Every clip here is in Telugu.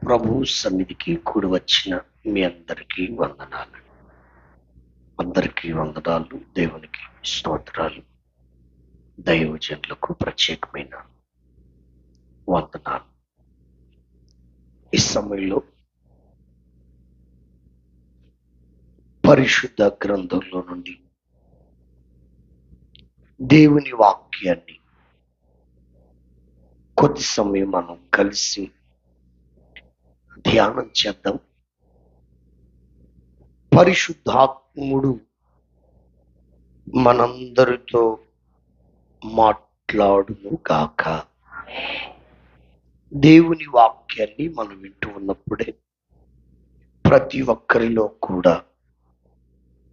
ప్రభు సన్నిధికి కూడి వచ్చిన మీ అందరికీ వందనాలు. అందరికీ వందనాలు. దేవునికి స్తోత్రాలు. దైవజనులకు ప్రత్యేకమైన వందనాలు. ఈ సమయంలో పరిశుద్ధ గ్రంథంలో నుండి దేవుని వాక్యాన్ని కొద్ది సమయం మనం కలిసి ధ్యానం చేద్దాం. పరిశుద్ధాత్ముడు మనందరితో మాట్లాడును గాక. దేవుని వాక్యాన్ని మనం వింటూ ఉన్నప్పుడే ప్రతి ఒక్కరిలో కూడా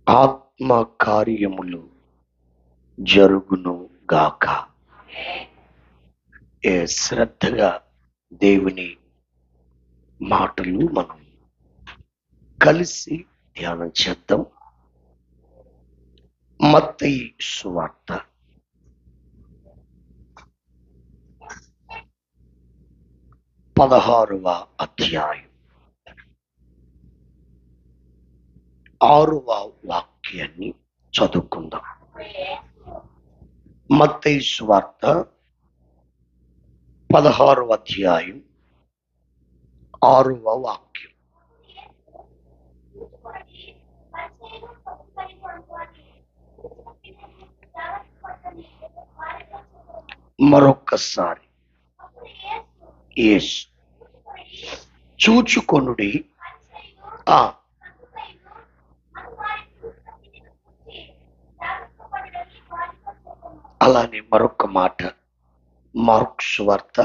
ఆత్మ కార్యములు జరుగును గాక. శ్రద్ధగా దేవుని మాటలు మనం కలిసి ధ్యానం చేద్దాం. మత్తయి సువార్త 16వ అధ్యాయం 6వ వాక్యాన్ని చదువుకుందాం. మత్తయి సువార్త 16వ అధ్యాయం 6వ వాక్యం. మరొక్కసారి యేసు చూచుకొనుడి. అలానే మరొక మాట మార్కు సువార్త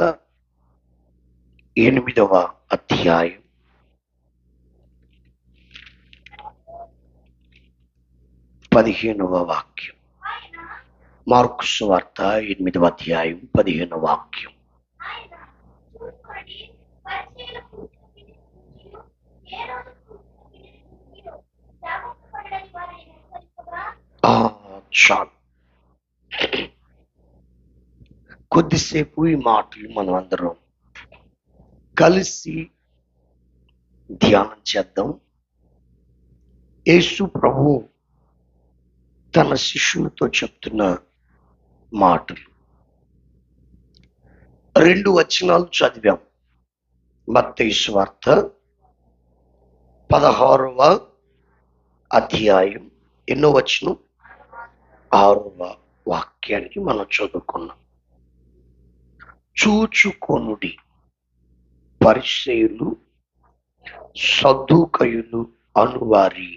8వ అధ్యాయం 15వ వాక్యం. మార్కు సువార్త 8వ అధ్యాయం 15వ వాక్యం. చాలు. కొద్దిసేపు ఈ మాటలు మనం అందరం కలిసి ధ్యానం చేద్దాం. యేసు ప్రభు తన శిష్యులతో చెప్తున్న మాటలు 2 వచనాలు చదివాం. మత్తయి సువార్త 16వ అధ్యాయం ఎన్నో వచనం 6వ వాక్యానికి మనం చదువుకున్నాం. చూచుకొనుడి. పరిసయ్యులు సద్దూకయులు అనువారి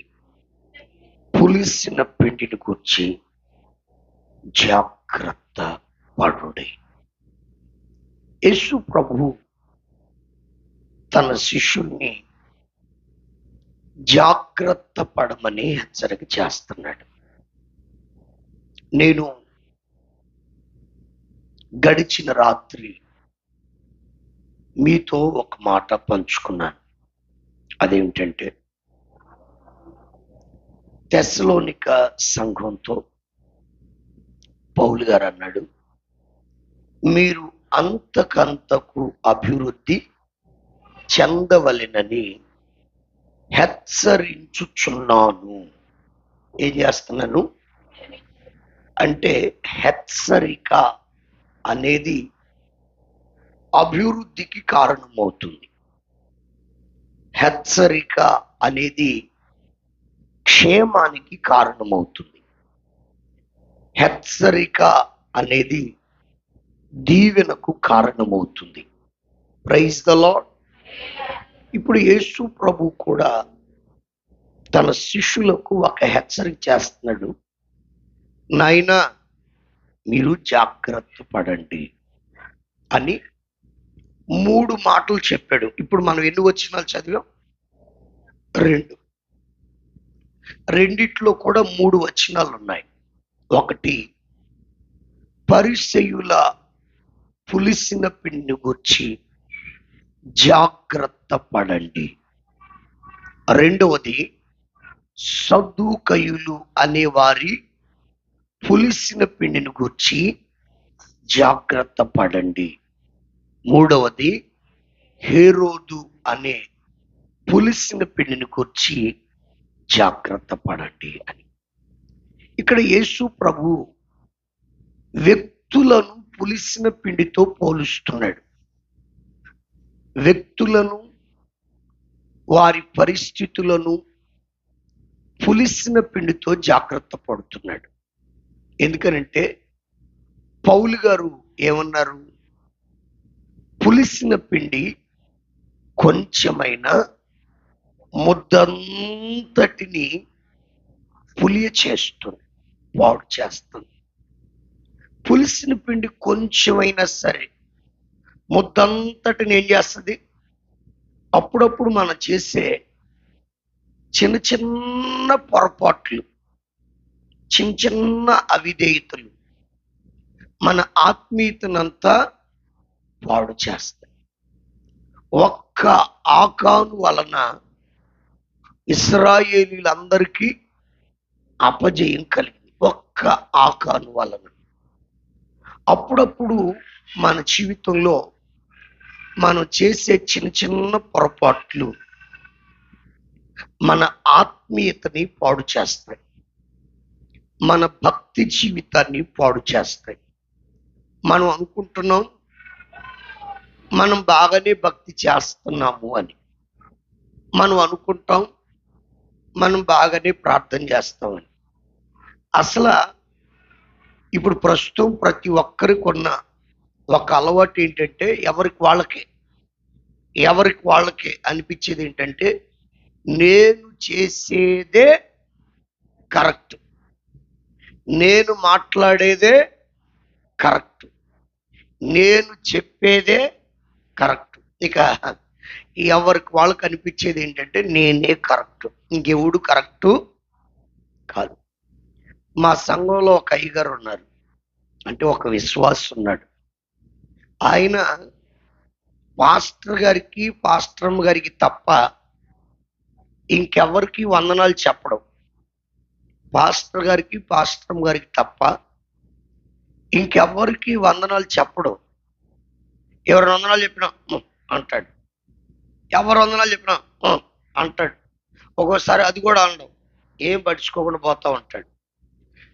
పులిసిన పిండిని గురించి జాగ్రత్త పడుడి. యేసు ప్రభు తన శిష్యుల్ని జాగ్రత్త పడమని హెచ్చరిక చేస్తున్నాడు. నేను గడిచిన రాత్రి మీతో ఒక మాట పంచుకున్నాను. అదేమిటంటే, తెస్సలోనిక సంఘంతో పౌలు గారు అన్నాడు, మీరు అంతకంతకు అభివృద్ధి చెందవలెనని హెచ్చరించుచున్నాను. ఏం చేస్తున్నాను అంటే, హెచ్చరిక అనేది అభివృద్ధికి కారణమవుతుంది. హెచ్చరిక అనేది క్షేమానికి కారణమవుతుంది. హెచ్చరిక అనేది దీవెనకు కారణమవుతుంది. Praise the Lord. ఇప్పుడు యేసు ప్రభు కూడా తన శిష్యులకు ఒక హెచ్చరిక చేస్తున్నాడు. నాయనా, మీరు జాగ్రత్త పడండి అని 3 మాటలు చెప్పాడు. ఇప్పుడు మనం ఎన్ని వచనాలు చదివాం? 2. రెండిట్లో కూడా 3 వచనాలు ఉన్నాయి. ఒకటి, పరిసయ్యుల పులిసిన పిండిని గురించి జాగ్రత్త పడండి. రెండవది, సద్దూకయులు అనేవారి పులిసిన పిండిని గురించి జాగ్రత్త పడండి. మూడవది, హేరోదు అనే పులిసిన పిండిని గురించి జాగ్రత్త పడండి అని. ఇక్కడ యేసు ప్రభు వ్యక్తులను పులిసిన పిండితో పోలుస్తున్నాడు. వ్యక్తులను, వారి పరిస్థితులను పులిసిన పిండితో జాగ్రత్త పడుతున్నాడు. ఎందుకనంటే పౌలు గారు ఏమన్నారు? పులిసిన పిండి కొంచెమైనా ముద్దంతటిని పులియ చేస్తుంది, పాడు చేస్తుంది. పులిసిన పిండి కొంచెమైనా సరే ముద్దంతటిని ఏం చేస్తుంది? అప్పుడప్పుడు మనం చేసే చిన్న చిన్న పొరపాట్లు, చిన్న చిన్న అవిధేయతలు మన ఆత్మీయతనంతా పాడు చేస్తాయి. ఒక్క ఆకాను వలన ఇశ్రాయేలీలందరికీ అపజయం కలిగింది. ఒక్క ఆకాను వలన. అప్పుడప్పుడు మన జీవితంలో మనం చేసే చిన్న చిన్న పొరపాట్లు మన ఆత్మీయతని పాడు చేస్తాయి, మన భక్తి జీవితాన్ని పాడు చేస్తాయి. మనం అనుకుంటున్నాం మనం బాగానే భక్తి చేస్తున్నాము అని. మనం అనుకుంటాం మనం బాగానే ప్రార్థన చేస్తామని. అసలు ఇప్పుడు ప్రస్తుతం ప్రతి ఒక్కరికి ఉన్న ఒక అలవాటు ఏంటంటే ఎవరికి వాళ్ళకే అనిపించేది ఏంటంటే, నేను చేసేదే కరెక్ట్, నేను మాట్లాడేదే కరెక్ట్, నేను చెప్పేదే కరెక్ట్. ఇక ఎవరికి వాళ్ళకి అనిపించేది ఏంటంటే నేనే కరెక్ట్, ఇంకెవడు కరెక్టు కాదు. మా సంఘంలో ఒక అయ్యగారు ఉన్నారు, అంటే ఒక విశ్వాసం ఉన్నాడు. ఆయన పాస్టర్ గారికి తప్ప ఇంకెవరికి వందనాలు చెప్పడం. పాస్టర్ గారికి తప్ప ఇంకెవరికి వందనాలు చెప్పడం. ఎవరు వందనాలు చెప్పినా అంటాడు, ఎవరు వందనాలు చెప్పినా అంటాడు. ఒక్కోసారి అది కూడా అనడం, ఏం పట్టించుకోకుండా పోతా ఉంటాడు.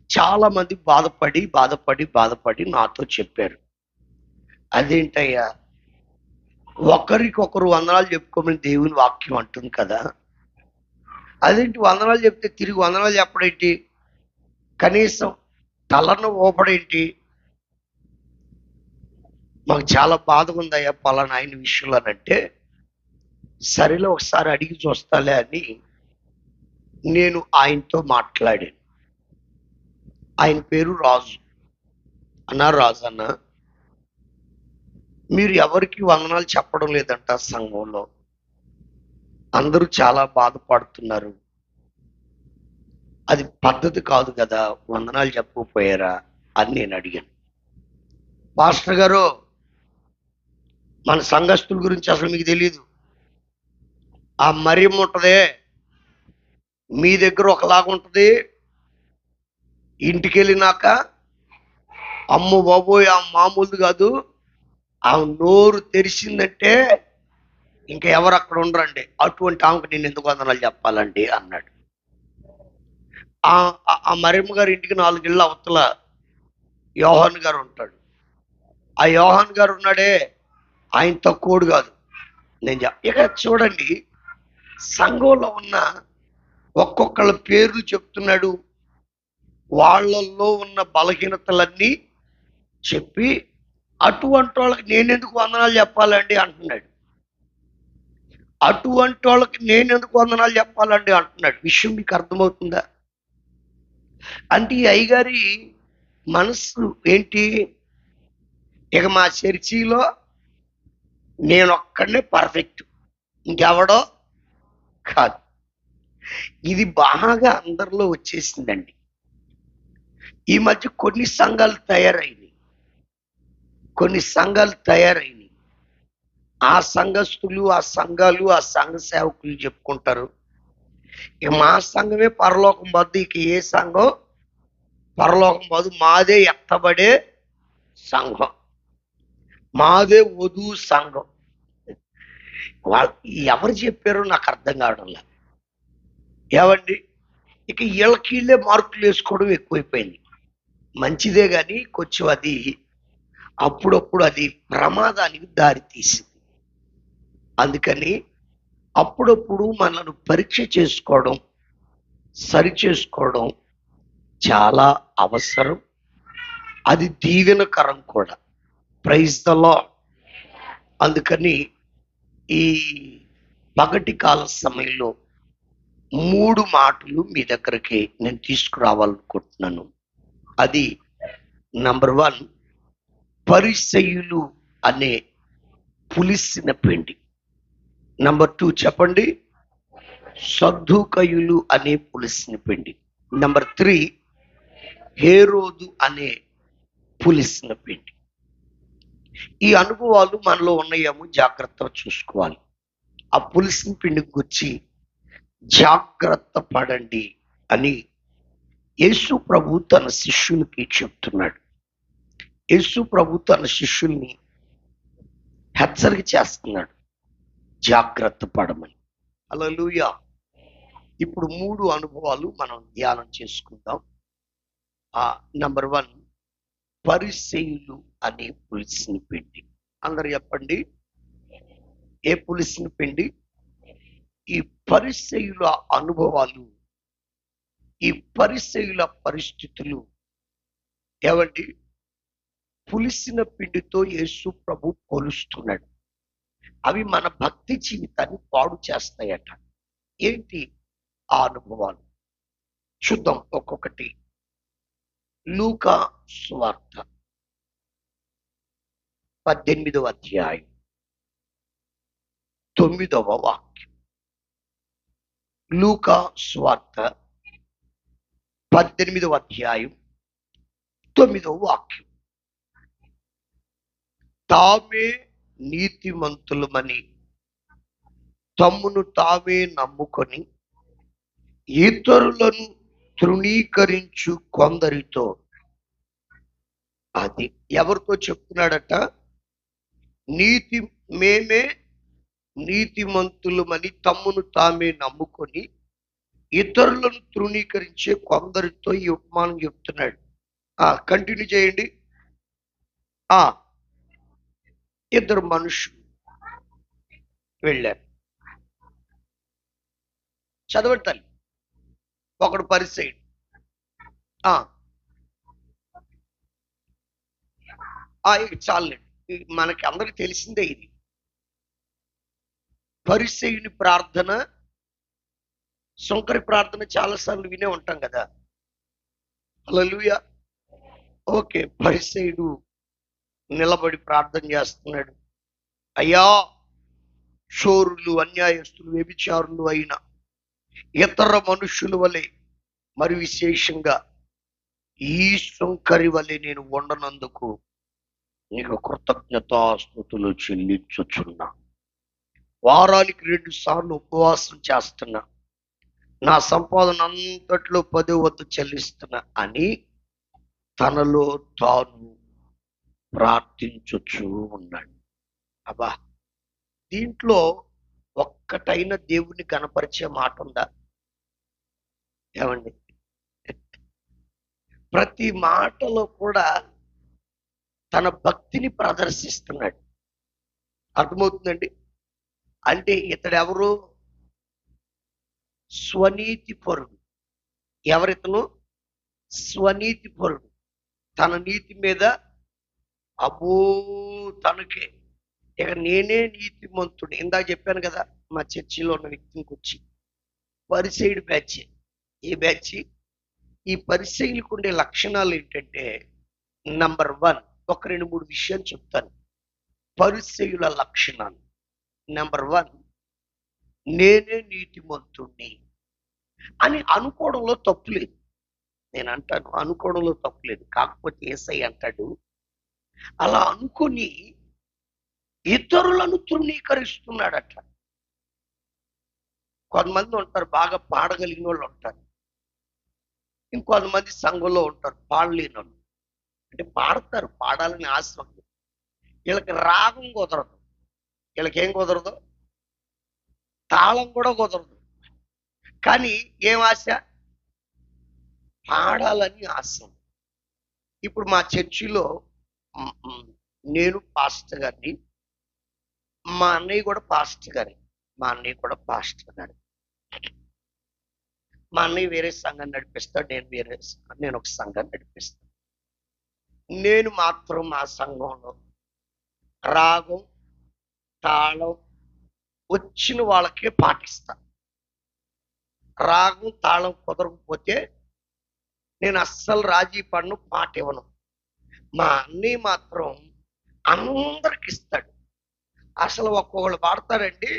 చాలా మంది బాధపడి నాతో చెప్పారు, అదేంటయ్యా ఒకరికొకరు వందనాలు చెప్పుకోమని దేవుని వాక్యం అంటుంది కదా, అదేంటి వందనాలు చెప్తే తిరిగి వందనాలు చెప్పడేంటి, కనీసం తలను ఊపడేంటి, మాకు చాలా బాధగా ఉందయ్యా పలానా ఆయన విషయంలో అంటే, సరేలే ఒకసారి అడిగి చూస్తాలే అని నేను ఆయనతో మాట్లాడాను. ఆయన పేరు రాజు. రాజు అన్న, మీరు ఎవరికి వందనాలు చెప్పడం లేదంట సంఘంలో, అందరూ చాలా బాధపడుతున్నారు, అది పద్ధతి కాదు కదా, వందనాలు చెప్పకపోయారా అని నేను అడిగాను. పాస్టర్ గారు, మన సంఘస్థుల గురించి అసలు మీకు తెలియదు. ఆ మరియం ఉంటదే మీ దగ్గర ఒకలాగా ఉంటుంది, ఇంటికి వెళ్ళినాక అమ్మ బాబోయ్ ఆ మామూలు కాదు, ఆ నోరు తెరిచిందంటే ఇంకా ఎవరు అక్కడ ఉండరండి, అటువంటి ఆమెకు నేను ఎందుకు వందనాలు చెప్పాలండి అన్నాడు. ఆ మరియమ్మ గారి ఇంటికి 4 ఇళ్ళ అవతల యోహాన్ గారు ఉంటాడు. ఆ యోహాన్ గారు ఉన్నాడే, ఆయన తక్కువడు కాదు. నేను ఇక చూడండి, సంఘంలో ఉన్న ఒక్కొక్కళ్ళ పేర్లు చెప్తున్నాడు, వాళ్ళల్లో ఉన్న బలహీనతలన్నీ చెప్పి అటువంటి వాళ్ళకి నేనెందుకు వందనాలు చెప్పాలండి అంటున్నాడు. అటువంటి వాళ్ళకి నేనెందుకు వందనాలు చెప్పాలండి అంటున్నాడు. విషయం మీకు అర్థమవుతుందా? అంటే ఈ అయ్యగారి మనసు ఏంటి, ఇక మా చర్చిలో నేను ఒక్కడనే పర్ఫెక్ట్, ఇంకెవడో కాదు. ఇది బాగా అందరిలో వచ్చేసిందండి. ఈ మధ్య కొన్ని సంఘాలు తయారైనవి. ఆ సంఘస్థులు, ఆ సంఘాలు, ఆ సంఘ సేవకులు చెప్పుకుంటారు, ఇక మా సంఘమే పరలోకం వద్దు, ఇక ఏ సంఘం పరలోకం వద్దు, మాదే ఎత్తబడే సంఘం, మాదే వధువు సంఘం. వాళ్ళు ఎవరు చెప్పారో నాకు అర్థం కావడంలా. ఏవండి, ఇక వీళ్ళే మార్కులు వేసుకోవడం ఎక్కువైపోయింది. మంచిదే కానీ కొంచెం అది అప్పుడప్పుడు అది ప్రమాదానికి దారి తీసింది. అందుకని అప్పుడప్పుడు మనల్ని పరీక్ష చేసుకోవడం, సరి చేసుకోవడం చాలా అవసరం. అది దీవెనకరం కూడా. Praise the lord. అందుకని ఈ పగటి కాల సమయంలో 3 మాటలు మీ దగ్గరికి నేను తీసుకురావాలనుకుంటున్నాను. అది నంబర్ 1, పరిసయ్యులు అనే పులిసిన పిండి. నంబర్ 2 చెప్పండి, సద్దూకయులు అనే పులిసిన పిండి. నంబర్ 3, హేరోదు అనే పులిసిన పిండి. ఈ అనుభవాలు మనలో ఉన్నాయేమో జాగ్రత్తగా చూసుకోవాలి. ఆ పులిసిన పిండి గురించి జాగ్రత్త పడండి అని యేసు ప్రభు తన శిష్యులకి చెప్తున్నాడు. యేసు ప్రభు తన శిష్యుల్ని హెచ్చరిక చేస్తున్నాడు, జాగ్రత్త పడమని. హల్లెలూయా. ఇప్పుడు 3 అనుభవాలు మనం ధ్యానం చేసుకుందాం. నంబర్ 1, పరిసయ్యులు అనే పులిసిన పిండి. అందరు చెప్పండి, ఏ పులిసిన పిండి? ఈ పరిసయ్యుల అనుభవాలు, ఈ పరిసయ్యుల పరిస్థితులు ఏమండి, పులిసిన పిండితో యేసు ప్రభు పోలుస్తున్నాడు. అవి మన భక్తి జీవితాన్ని పాడు చేస్తాయట. ఏంటి ఆ అనుభవాలు? చూద్దాం ఒక్కొక్కటి. లూకా సువార్త 18వ అధ్యాయం 9వ వాక్యం. లూకా సువార్త 18వ అధ్యాయం 9వ వాక్యం. తామే నీతిమంతులమని తమ్మును తామే నమ్ముకొని ఇతరులను తృణీకరించు కొందరితో. అది ఎవరితో చెప్తున్నాడట? మేమే నీతిమంతులమని తమ్మును తామే నమ్ముకొని ఇతరులను తృణీకరించే కొందరితో ఈ ఉపమానం చెప్తున్నాడు. కంటిన్యూ చేయండి. ఇద్దరు మనుషులు వెళ్ళారు. చదవండి తల్లి. ఒకడు పరిసయ్యుడు. చాలండి, మనకి అందరికి తెలిసిందే ఇది. పరిసయ్యుని ప్రార్థన, శంకరి ప్రార్థన చాలాసార్లు వినే ఉంటాం కదా. హల్లెలూయా. ఓకే, పరిసయ్యుడు నిలబడి ప్రార్థన చేస్తున్నాడు. అయ్యా, చోరులు, అన్యాయస్తులు, వ్యభిచారులు అయిన ఇతర మనుషుల వలె, మరి విశేషంగా ఈ శంకరి వలె నేను ఉండనందుకు నీకు కృతజ్ఞతాస్తుతులు చెల్లించుచున్నా. వారానికి 2 సార్లు ఉపవాసం చేస్తున్నా. నా సంపాదన అంతట్లో 10వ వంతు చెల్లిస్తున్నా అని తనలో తాను ప్రార్థించుచూ ఉన్నాడు. అబ్బా, దీంట్లో ఒక్కటైన దేవుణ్ణి కనపరిచే మాట ఉందా? ఏమండి, ప్రతి మాటలో కూడా తన భక్తిని ప్రదర్శిస్తున్నాడు. అర్థమవుతుందండి? అంటే ఇతడెవరు? స్వనీతి పరుడు. ఎవరితను? స్వనీతి పరుడు. తన నీతి మీద అబ్బో తనకే, ఇక నేనే నీతిమంతుడు. ఇందాక చెప్పాను కదా, మా చర్చిలో ఉన్న వ్యక్తికి వచ్చి పరిసయ్యుడు బ్యాచ్. ఏ బ్యాచ్? ఈ పరిసయ్యులకు ఉండే లక్షణాలు ఏంటంటే, నంబర్ 1, ఒక 2-3 విషయాలు చెప్తాను. పరిసయ్యుల లక్షణాలు. నంబర్ 1, నేనే నీతిమంతుణ్ణి అని అనుకోవడంలో తప్పులేదు. నేను అంటాను, అనుకోవడంలో తప్పులేదు. కాకపోతే యేసయ్య అంటాడు, అలా అనుకుని ఇతరులను తృణీకరిస్తున్నాడట. కొంతమంది ఉంటారు బాగా పాడగలిగిన వాళ్ళు ఉంటారు. ఇంకొంతమంది సంఘంలో ఉంటారు పాడలేని వాళ్ళు. అంటే పాడతారు, పాడాలని ఆశ ఉంది. వీళ్ళకి రాగం కుదరదు. వీళ్ళకి ఏం కుదరదు? తాళం కూడా కుదరదు. కానీ ఏం ఆశ? పాడాలని ఆశ. ఇప్పుడు మా చర్చిలో మ్, మ్, నేను పాస్టర్ గారిని, మా అన్నయ్య కూడా పాస్టర్ గారి, మా అన్నయ్య కూడా పాస్టర్ గారి. మా అన్నయ్య వేరే సంఘం నడిపిస్తాడు, నేను ఒక సంఘం నడిపిస్తాను. నేను మాత్రం మా సంఘంలో రాగం తాళం వచ్చిన వాళ్ళకే పాటిస్తా. రాగం తాళం కుదరకపోతే నేను అస్సలు రాజీ పడను, పాట ఇవ్వను. మా అన్నయ్య మాత్రం అందరికి ఇస్తాడు. అసలు ఒక్కొక్కళ్ళు పాడతారండి,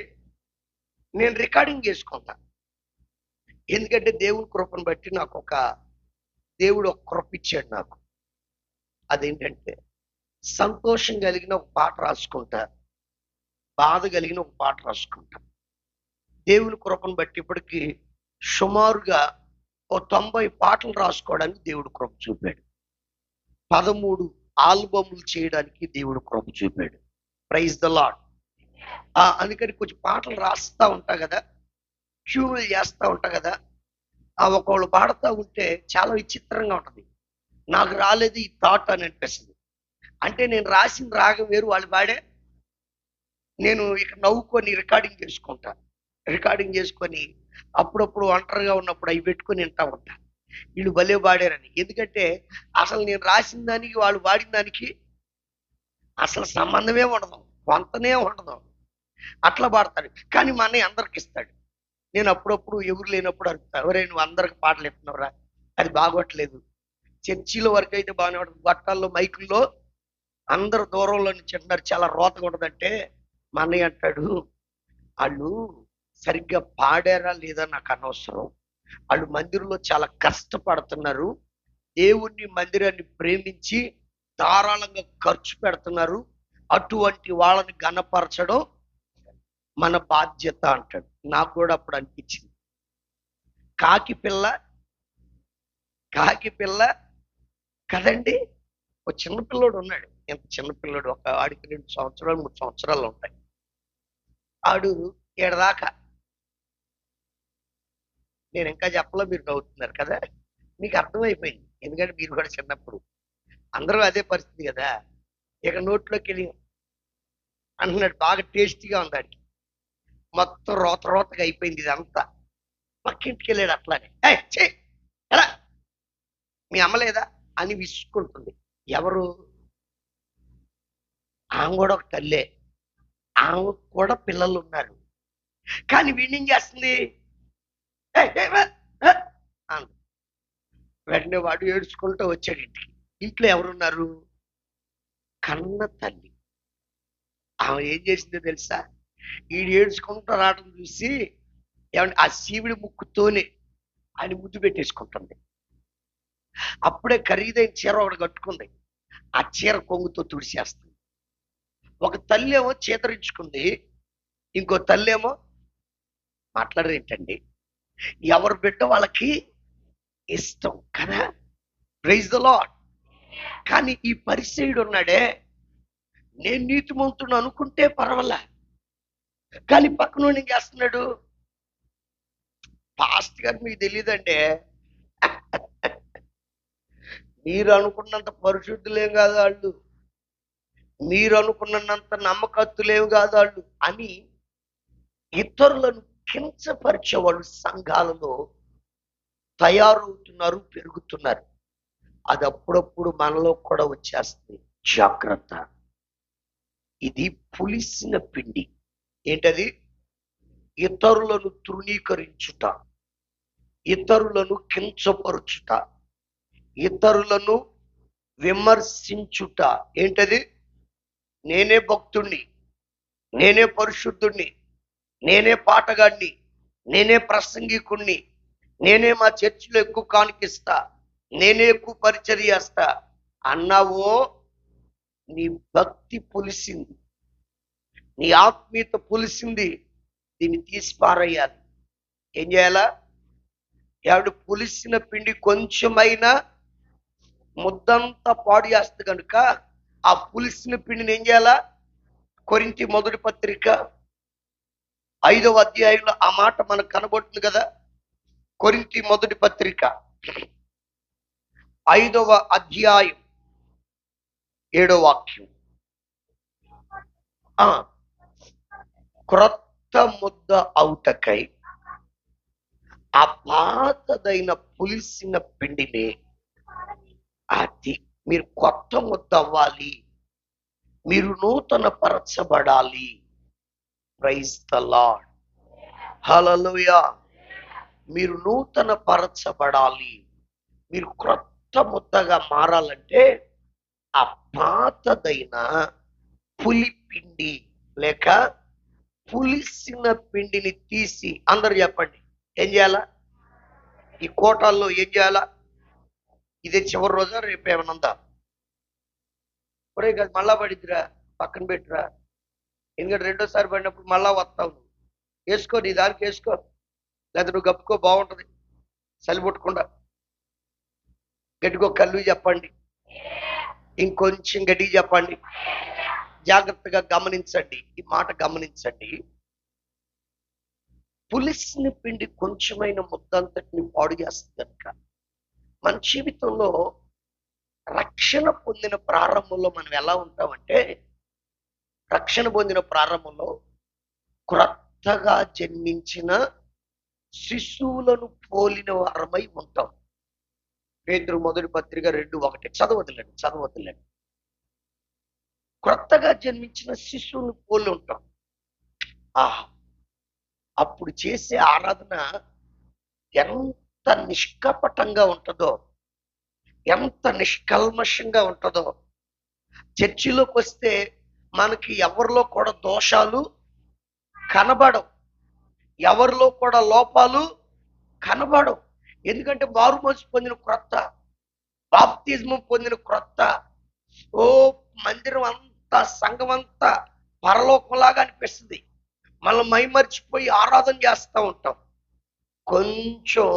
నేను రికార్డింగ్ చేసుకుంటా. ఎందుకంటే దేవుని కృపను బట్టి దేవుడు ఒక కృప ఇచ్చాడు నాకు. అదేంటంటే సంతోషం కలిగిన ఒక పాట రాసుకుంటా, బాధ కలిగిన ఒక పాట రాసుకుంటా. దేవుని కృపను బట్టి ఇప్పటికి సుమారుగా 90 పాటలు రాసుకోవడానికి దేవుడు కృప చూపాడు. 13 ఆల్బములు చేయడానికి దేవుడు కృప చూపాడు. Praise the lord. అందుకని కొంచెం పాటలు రాస్తా ఉంటా కదా, ట్యూన్లు చేస్తా ఉంటా కదా. ఒకళ్ళు పాడుతూ ఉంటే చాలా విచిత్రంగా ఉంటుంది. నాకు రాలేదు ఈ థాట్ అని అనిపిస్తుంది. అంటే నేను రాసిన రాగం వేరు, వాళ్ళు పాడే నేను ఇక నవ్వుకొని రికార్డింగ్ చేసుకుంటా. రికార్డింగ్ చేసుకొని అప్పుడప్పుడు ఒంటరిగా ఉన్నప్పుడు అవి పెట్టుకొని వింటా ఉంటా, వీళ్ళు భలే పాడారని. ఎందుకంటే అసలు నేను రాసిన దానికి వాళ్ళు పాడిన దానికి అసలు సంబంధమే ఉండదు, కొంతనే ఉండదు. అట్లా పాడతాడు. కానీ మా అన్నయ్య అందరికి ఇస్తాడు. నేను అప్పుడప్పుడు ఎవరు లేనప్పుడు అడుగుతా, ఎవరైనా నువ్వు అందరికి పాటలు ఎత్తున్నావురా, అది బాగోట్లేదు. చర్చిలో వరకు అయితే బాగానే ఉంటుంది, గొట్టాల్లో మైకుల్లో అందరు దూరంలో నుంచి అంటున్నారు, చాలా రోతగా ఉండదంటే మా అన్నయ్య అంటాడు, వాళ్ళు సరిగ్గా పాడారా లేదా నాకు అనవసరం, వాళ్ళు మందిరంలో చాలా కష్టపడుతున్నారు, దేవుణ్ణి మందిరాన్ని ప్రేమించి ధారాళంగా ఖర్చు పెడుతున్నారు, అటువంటి వాళ్ళని గణపరచడం మన బాధ్యత అంటాడు. నాకు కూడా అప్పుడు అనిపించింది, కాకి పిల్ల కదండి. ఒక చిన్నపిల్లడు ఉన్నాడు, ఎంత చిన్నపిల్లడు, ఒక ఆడికి 2 సంవత్సరాలు 3 సంవత్సరాలు ఉంటాయి. ఆడు ఏడదాకా, నేను ఇంకా చెప్పలో మీరు నవ్వుతున్నారు కదా, మీకు అర్థమైపోయింది. ఎందుకంటే మీరు కూడా చిన్నప్పుడు అందరూ అదే పరిస్థితి కదా. ఇక నోట్లోకి వెళ్ళి అంటున్నాడు, బాగా టేస్టీగా ఉంది ఆడికి, మొత్తం రోతగా అయిపోయింది ఇదంతా. పక్కింటికి వెళ్ళాడు అట్లానే, ఎలా మీ అమ్మ లేదా అని విసుకుంటుంది. ఎవరు? ఆమె కూడా ఒక తల్లే, ఆమె కూడా పిల్లలు ఉన్నారు. కానీ వీణేం చేస్తుంది, వెంటనే వాడు ఏడ్చుకుంటూ వచ్చాడు ఇంటికి. ఇంట్లో ఎవరున్నారు? కన్న తల్లి. ఆమె ఏం చేసిందో తెలుసా, ఈడు ఏడ్చుకుంటూ రావడం చూసి ఏమంటే ఆ శివుడి ముక్కుతోనే ఆయన ముద్దు పెట్టేసుకుంటుంది. అప్పుడే ఖరీదైన చీర ఒకటి కట్టుకుంది, ఆ చీర కొంగుతో తుడిచేస్తుంది. ఒక తల్లి ఏమో చేతరించుకుంది, ఇంకో తల్లి ఏమో మాట్లాడరేంటండి, ఎవరు బిడ్డ వాళ్ళకి ఇష్టం కదా. Praise the Lord. కానీ ఈ పరిసయుడు ఉన్నాడే, నేను నీతిమంతుడు అనుకుంటే పర్వాలే, కానీ పక్కన ఏం చేస్తున్నాడు, పాస్ట్ గారు మీకు తెలియదంటే, మీరు అనుకున్నంత పరిశుద్ధులేం కాదు వాళ్ళు, మీరు అనుకున్నంత నమ్మకత్తులేం కాదు వాళ్ళు అని ఇతరులను కించపరిచే వాళ్ళు సంఘాలలో తయారవుతున్నారు, పెరుగుతున్నారు. అది అప్పుడప్పుడు మనలో కూడా వచ్చేస్తుంది. జాగ్రత్త, ఇది పులిసిన పిండి. ఏంటది? ఇతరులను తృణీకరించుట, ఇతరులను కించపరుచుట, ఇతరులను విమర్శించుట. ఏంటది? నేనే భక్తుణ్ణి, నేనే పరిశుద్ధుణ్ణి, నేనే పాటగాడిని, నేనే ప్రసంగికుణ్ణి, నేనే మా చర్చిలో ఎక్కువ కానుకిస్తా, నేనే ఎక్కువ పరిచర్య చేస్తా అన్నావో, నీ భక్తి పులిసింది, నీ ఆత్మీయత పులిసింది. దీన్ని తీసి పారేయాలి. ఏం చేయాలా? ఎవడు పులిసిన పిండి కొంచెమైనా ముద్దంతా పాడు చేస్తుంది కనుక ఆ పులిసిన పిండిని ఏం చేయాలా? కొరింథీ మొదటి పత్రిక 5వ అధ్యాయంలో ఆ మాట మనకు కనబడుతుంది కదా. కొరింథీ మొదటి పత్రిక 5వ అధ్యాయం 7వ వాక్యం. క్రొత్త ముద్ద అవుటకై ఆ పాతదైన పులిసిన పిండిని అది మీరు కొత్త ముద్ద అవ్వాలి, మీరు నూతన పరచబడాలి. ప్రైజ్ ద లార్డ్, హల్లెలూయా. మీరు నూతన పరచబడాలి, మీరు క్రొత్త ముద్దగా మారాలంటే ఆ పాతదైన పులిపిండి లేక పులిసిన పిండిని తీసి, అందరు చెప్పండి ఏం చేయాలా? ఈ కోటాల్లో ఏం చేయాలా? ఇదే చివరి రోజా రేపు ఏమైనా ఉందా? ఒరే కాదు, మళ్ళా పడిద్దిరా, పక్కన పెట్టురా. ఎందుకంటే రెండోసారి పడినప్పుడు మళ్ళా వస్తావు. వేసుకో, నీ దానికి వేసుకో, లేదా నువ్వు గప్పుకో, బాగుంటుంది. చలి పుట్టకుండా గట్టిగో కళ్ళు చెప్పండి, ఇంకొంచెం గట్టిగా చెప్పండి. జాగ్రత్తగా గమనించండి, ఈ మాట గమనించండి. పులిసిన పిండి కొంచెమైన ముద్దంతటిని పాడు చేస్తుంది కనుక మన జీవితంలో రక్షణ పొందిన ప్రారంభంలో మనం ఎలా ఉంటామంటే, రక్షణ పొందిన ప్రారంభంలో క్రొత్తగా జన్మించిన శిశువులను పోలిన వారమై ఉంటాం. పేతురు మొదటి పత్రిక 2:1. చదవదులండి. క్రొత్తగా జన్మించిన శిశువును పోలి ఉంటాం. అప్పుడు చేసే ఆరాధన ఎంత నిష్కపటంగా ఉంటుందో, ఎంత నిష్కల్మషంగా ఉంటుందో. చర్చిలోకి వస్తే మనకి ఎవరిలో కూడా దోషాలు కనబడవు, ఎవరిలో కూడా లోపాలు కనబడవు. ఎందుకంటే మారు మనసు పొందిన క్రొత్త, బాప్తిజం పొందిన క్రొత్త. మందిరం అంతా, సంఘం అంతా పరలోకంలాగా అనిపిస్తుంది. మనం మైమర్చిపోయి ఆరాధన చేస్తూ ఉంటాం. కొంచెం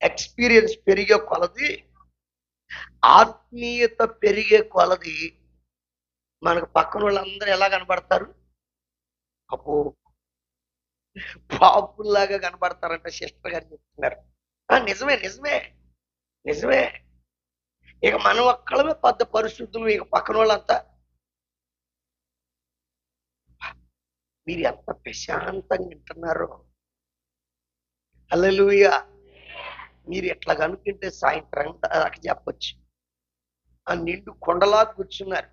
ఎక్స్పీరియన్స్ పెరిగే కొలది, ఆత్మీయత పెరిగే కొలది మనకు పక్కన వాళ్ళందరూ ఎలా కనబడతారు? అబ్బో, పాపుల్లాగా కనబడతారంట సిస్టర్ గారు చెప్తున్నారు. నిజమే. ఇక మనం ఒక్కడమే పెద్ద పరిశుద్ధులు, ఇక పక్కన వాళ్ళంతా. మీరు ఎంత ప్రశాంతంగా వింటున్నారో. హల్లెలూయా. మీరు ఎట్లా కనుక్కుంటే సాయంత్రం దాకా చెప్పొచ్చు. ఆ నిండు కొండలా కూర్చున్నారు.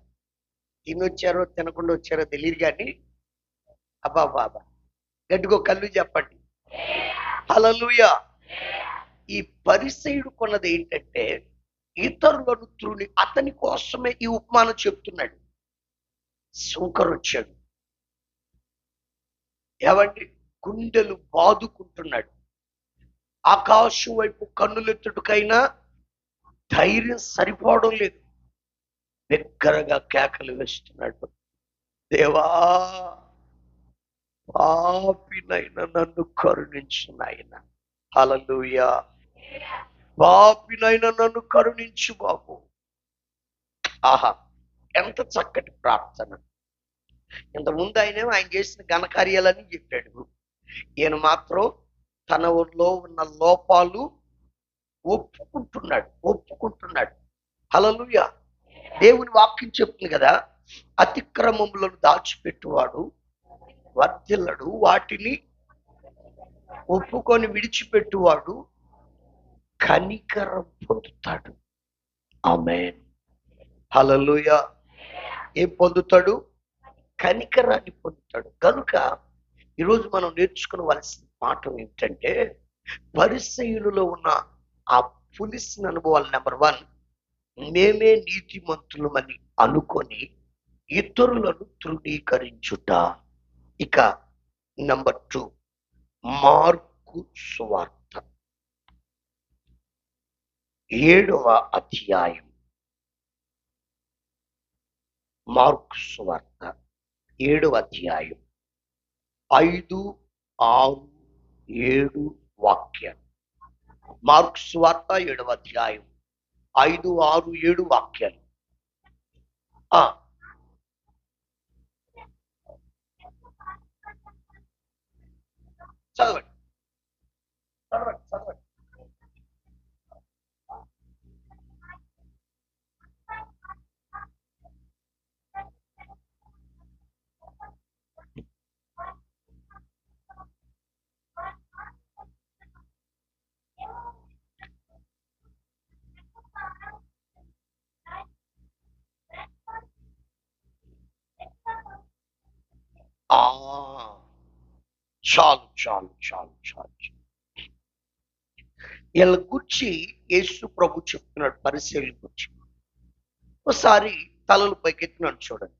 తినొచ్చారో తినకుండా వచ్చారో తెలియదు కానీ అబ్బా గట్టిగో కళ్ళు చెప్పండి. హల్లెలూయా. ఈ పరిసయుడు కొన్నది ఏంటంటే, ఇతరులను త్రుని అతని కోసమే ఈ ఉపమానం చెప్తున్నాడు. శంకర్ వచ్చాడు, ఏమండి, గుండెలు బాదుకుంటున్నాడు. ఆకాశం వైపు కన్నులెత్తుటకైనా ధైర్యం సరిపోవడం లేదు. బిగ్గరగా కేకలు వేస్తున్నాడు, దేవా పాపినైనా నన్ను కరుణించు నాయన. హల్లెలూయా. పాపినైనా నన్ను కరుణించు బాబు. ఆహా, ఎంత చక్కటి ప్రార్థన. ఇంతకుముందు ఆయన చేసిన ఘనకార్యాలని చెప్పాడు. ఈయన మాత్రం తనలో ఉన్న లోపాలు ఒప్పుకుంటున్నాడు. హల్లెలూయా. దేవుని వాక్యం చెప్తుంది కదా, అతిక్రమములను దాచిపెట్టువాడు వర్ధిల్లడు, వాటిని ఒప్పుకొని విడిచిపెట్టువాడు కనికరం పొందుతాడు. ఆమేన్. హల్లెలూయా. ఏం పొందుతాడు? కనికరాన్ని పొందుతాడు. కనుక ఈరోజు మనం నేర్చుకోవలసిన పాఠం ఏంటంటే, పరిసయ్యులలో ఉన్న ఆ పులిసిన అనుభవాలు. నెంబర్ 1, మేమే నీతిమంతులమని అనుకొని ఇతరులను తృణీకరించుట. ఇక నెంబర్ 2, మార్కు సువార్త 7వ అధ్యాయం. మార్కు సువార్త 7వ అధ్యాయం 5, 6, 7 వాక్యాలు. మార్కు సువార్త 7వ అధ్యాయం 5, 6, 7 వాక్యాలు. ఆ చాలు చాలు చాలు చాలు. వీళ్ళ గురించి యేసు ప్రభు చెప్తున్నాడు పరిశీలన గురించి. ఒకసారి తలలు పైకెత్తినాడు చూడండి.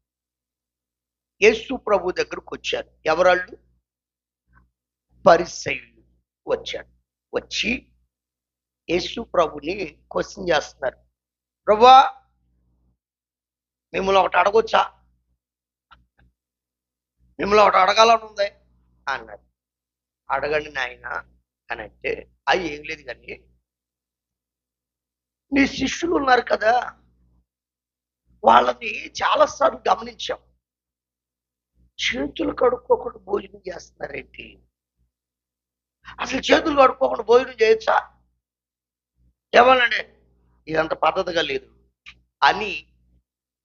యేసు ప్రభు దగ్గరకు వచ్చారు. ఎవరాళ్ళు? పరిసయ్యులు వచ్చాడు. వచ్చి యేసు ప్రభుని క్వశ్చన్ చేస్తున్నారు. ప్రభువా, మిమ్మల్ని ఒకటి అడగొచ్చా? మిమ్మల్ని ఒకటి అడగాలని ఉంది అన్నాడు. అడగండి నాయన అని అంటే, అవి ఏం లేదు కానీ నీ శిష్యులు ఉన్నారు కదా, వాళ్ళని చాలాసార్లు గమనించాం. చేతులు కడుక్కోకుండా భోజనం చేస్తున్నారేంటి? అసలు చేతులు కడుక్కోకుండా భోజనం చేయొచ్చా? ఏమనండి, ఇదంత పద్ధతిగా లేదు అని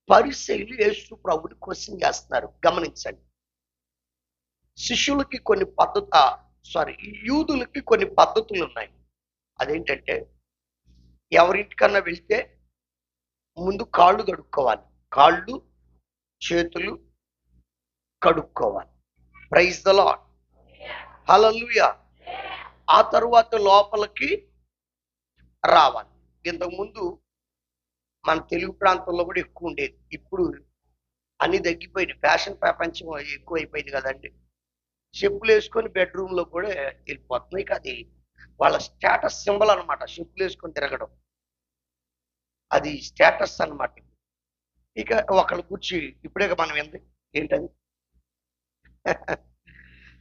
పరిసయ్యులు యేసు ప్రభుని క్వశ్చన్ చేస్తున్నారు. గమనించండి. శిష్యులకి కొన్ని యూదులకి కొన్ని పద్ధతులు ఉన్నాయి. అదేంటంటే, ఎవరింటికన్నా వెళ్తే ముందు కాళ్ళు కడుక్కోవాలి, కాళ్ళు చేతులు కడుక్కోవాలి. ప్రైజ్ ద లార్డ్, హల్లెలూయా. ఆ తరువాత లోపలికి రావాలి. ఇంతకుముందు మన తెలుగు ప్రాంతంలో కూడా ఎక్కువ ఉండేది. ఇప్పుడు అన్ని తగ్గిపోయింది. ఫ్యాషన్ ప్రపంచం ఎక్కువైపోయింది కదండి. చెప్పులు వేసుకొని బెడ్రూమ్ లో కూడా వెళ్ళిపోతున్నాయి. అది వాళ్ళ స్టేటస్ సింబల్ అనమాట. చెప్పులు వేసుకొని తిరగడం అది స్టేటస్ అన్నమాట. ఇక ఒకళ్ళు కూర్చి ఇప్పుడే మనం ఏంటది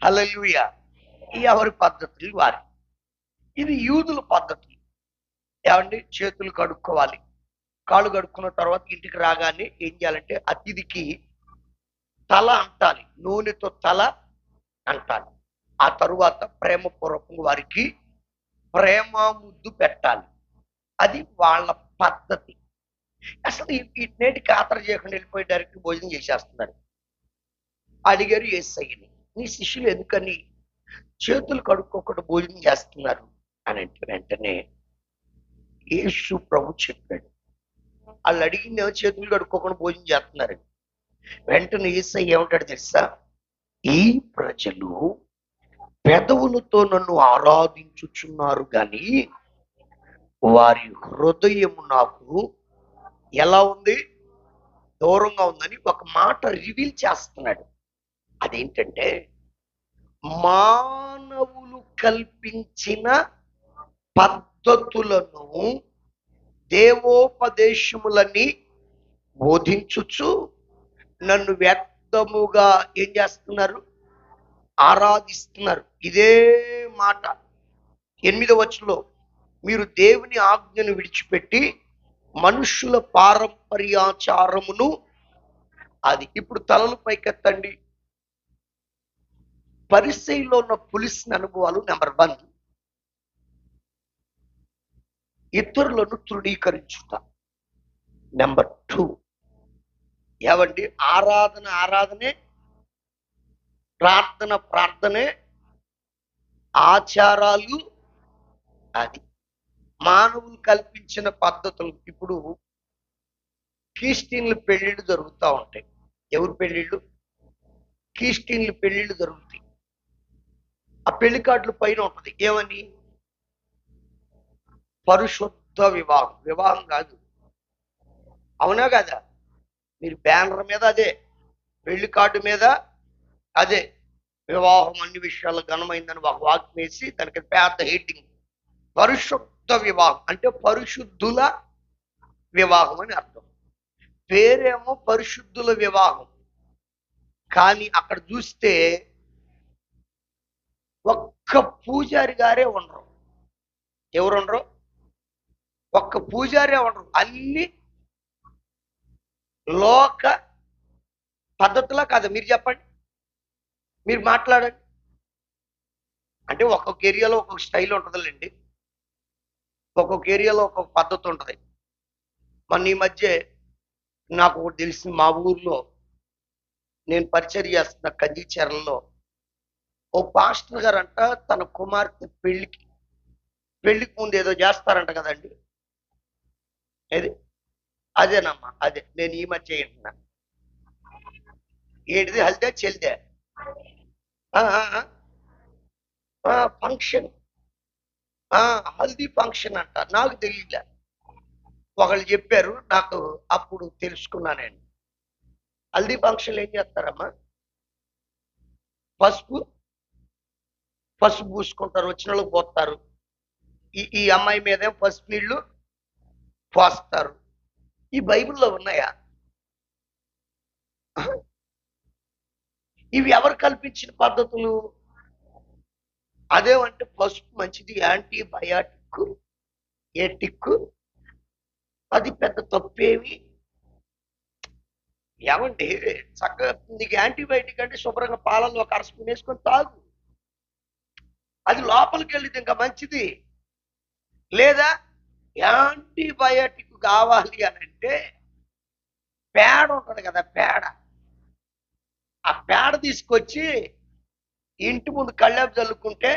హల్లెలూయా. ఎవరి పద్ధతులు వారి. ఇది యూదుల పద్ధతులు. ఏమండి, చేతులు కడుక్కోవాలి, కాళ్ళు కడుక్కున్న తర్వాత ఇంటికి రాగానే ఏం చేయాలంటే అతిథికి తల అంటాలి, నూనెతో తల అంటాలి. ఆ తరువాత ప్రేమపూర్వకంగా వారికి ప్రేమ ముద్దు పెట్టాలి. అది వాళ్ళ పద్ధతి. అసలు నేటి ఖాతర చేయకుండా వెళ్ళిపోయి డైరెక్ట్ భోజనం చేసేస్తున్నారు. అడిగారు యేసయ్యని, నీ శిష్యులు ఎందుకని చేతులు కడుక్కోకుండా భోజనం చేస్తున్నారు అని అంటే వెంటనే యేసు ప్రభు చెప్పాడు, వాళ్ళు అడిగింది చేతులు కడుక్కోకుండా భోజనం చేస్తున్నారు. వెంటనే యేసయ్య ఏమంటాడు తెలుసా? ఈ ప్రజలు పెదవులతో నన్ను ఆరాధించుచున్నారు కానీ వారి హృదయము నాకు ఎలా ఉంది? దూరంగా ఉందని ఒక మాట రివీల్ చేస్తున్నాడు. అదేంటంటే, మానవులు కల్పించిన పద్ధతులను దేవోపదేశములని బోధించుచు నన్ను వ్యర్థముగా ఏం చేస్తున్నారు? ఆరాధిస్తున్నారు. ఇదే మాట 8వ వచనంలో, మీరు దేవుని ఆజ్ఞను విడిచిపెట్టి మనుషుల పారంపర్యాచారమును. అది ఇప్పుడు తలలు పైకెత్తండి. పరిసయ్యులో ఉన్న పులిసిన అనుభవాలు. నెంబర్ 1, ఇతరులను తృణీకరించుట. నెంబర్ 2, ఏమండి, ఆరాధనే, ప్రార్థనే, ఆచారాలు. అది మానవులు కల్పించిన పద్ధతులు. ఇప్పుడు క్రిస్టియన్లు పెళ్లిళ్ళు జరుగుతూ ఉంటాయి. ఎవరు పెళ్లిళ్ళు? క్రిస్టియన్లు పెళ్లిళ్ళు జరుగుతాయి. ఆ పెళ్లి కార్డుల పైన ఉంటది ఏమని? పరిశుద్ధ వివాహం. వివాహం కాదు, అవునా కదా? మీరు బ్యానర్ మీద అదే, పెళ్లి కార్డు మీద అదే, వివాహం అన్ని విషయాలు ఘనమైందని ఒక వాక్యం వేసి దానికి పెద్ద హెడ్డింగ్, పరిశుద్ధ వివాహం. అంటే పరిశుద్ధుల వివాహం అని అర్థం. పేరేమో పరిశుద్ధుల వివాహం, కానీ అక్కడ చూస్తే ఒక్క పూజారి గారే ఉండరు. ఎవరు ఉండరు? ఒక్క పూజారే ఉండరు. అన్ని లోక పద్ధతులా కాదు? మీరు చెప్పండి, మీరు మాట్లాడండి. అంటే ఒక్కొక్క ఏరియాలో ఒక్కొక్క స్టైల్ ఉంటుందండి, ఒక్కొక్క ఏరియాలో ఒక్కొక్క పద్ధతి ఉంటుంది. మన ఈ మధ్య నాకు ఒకటి తెలిసింది. మా ఊర్లో నేను పరిచయం చేస్తున్న కంచిచర్లలో ఓ పాస్టర్ గారంట తన కుమార్తె పెళ్లికి ముందు ఏదో చేస్తారంట కదండి. అదేనమ్మా, అదే నేను ఈ మధ్య ఏంటిది, హల్దే చెల్దే ఆ, ఆ, ఫంక్షన్. హల్దీ ఫంక్షన్ అంట, నాకు తెలియలే. ఒకళ్ళు చెప్పారు నాకు, అప్పుడు తెలుసుకున్నానండి. హల్దీ ఫంక్షన్ ఏం చేస్తారమ్మా? పసుపు పసుపు పూసుకుంటారు, వచ్చిన వాళ్ళకి పోస్తారు. ఈ అమ్మాయి మీద పసుపు నీళ్లు పోస్తారు. ఈ బైబిల్లో ఉన్నాయా? ఇవి ఎవరు కల్పించిన పద్ధతులు? అదేమంటే పసుపు మంచిది, యాంటీబయాటిక్, ఏటిక్, అది పెద్ద తప్పేమి. ఏమండి, చక్కగా నీకు యాంటీబయాటిక్ అంటే శుభ్రంగా పాలల్లో ఒక అర స్పూన్ వేసుకొని తాగు, అది లోపలికి వెళ్ళింది ఇంకా మంచిది. లేదా యాంటీబయాటిక్ కావాలి అని అంటే పేడ ఉంటుంది కదా, పేడ, ఆ పేడ తీసుకొచ్చి ఇంటి ముందు కళ్ళాపు చల్లుకుంటే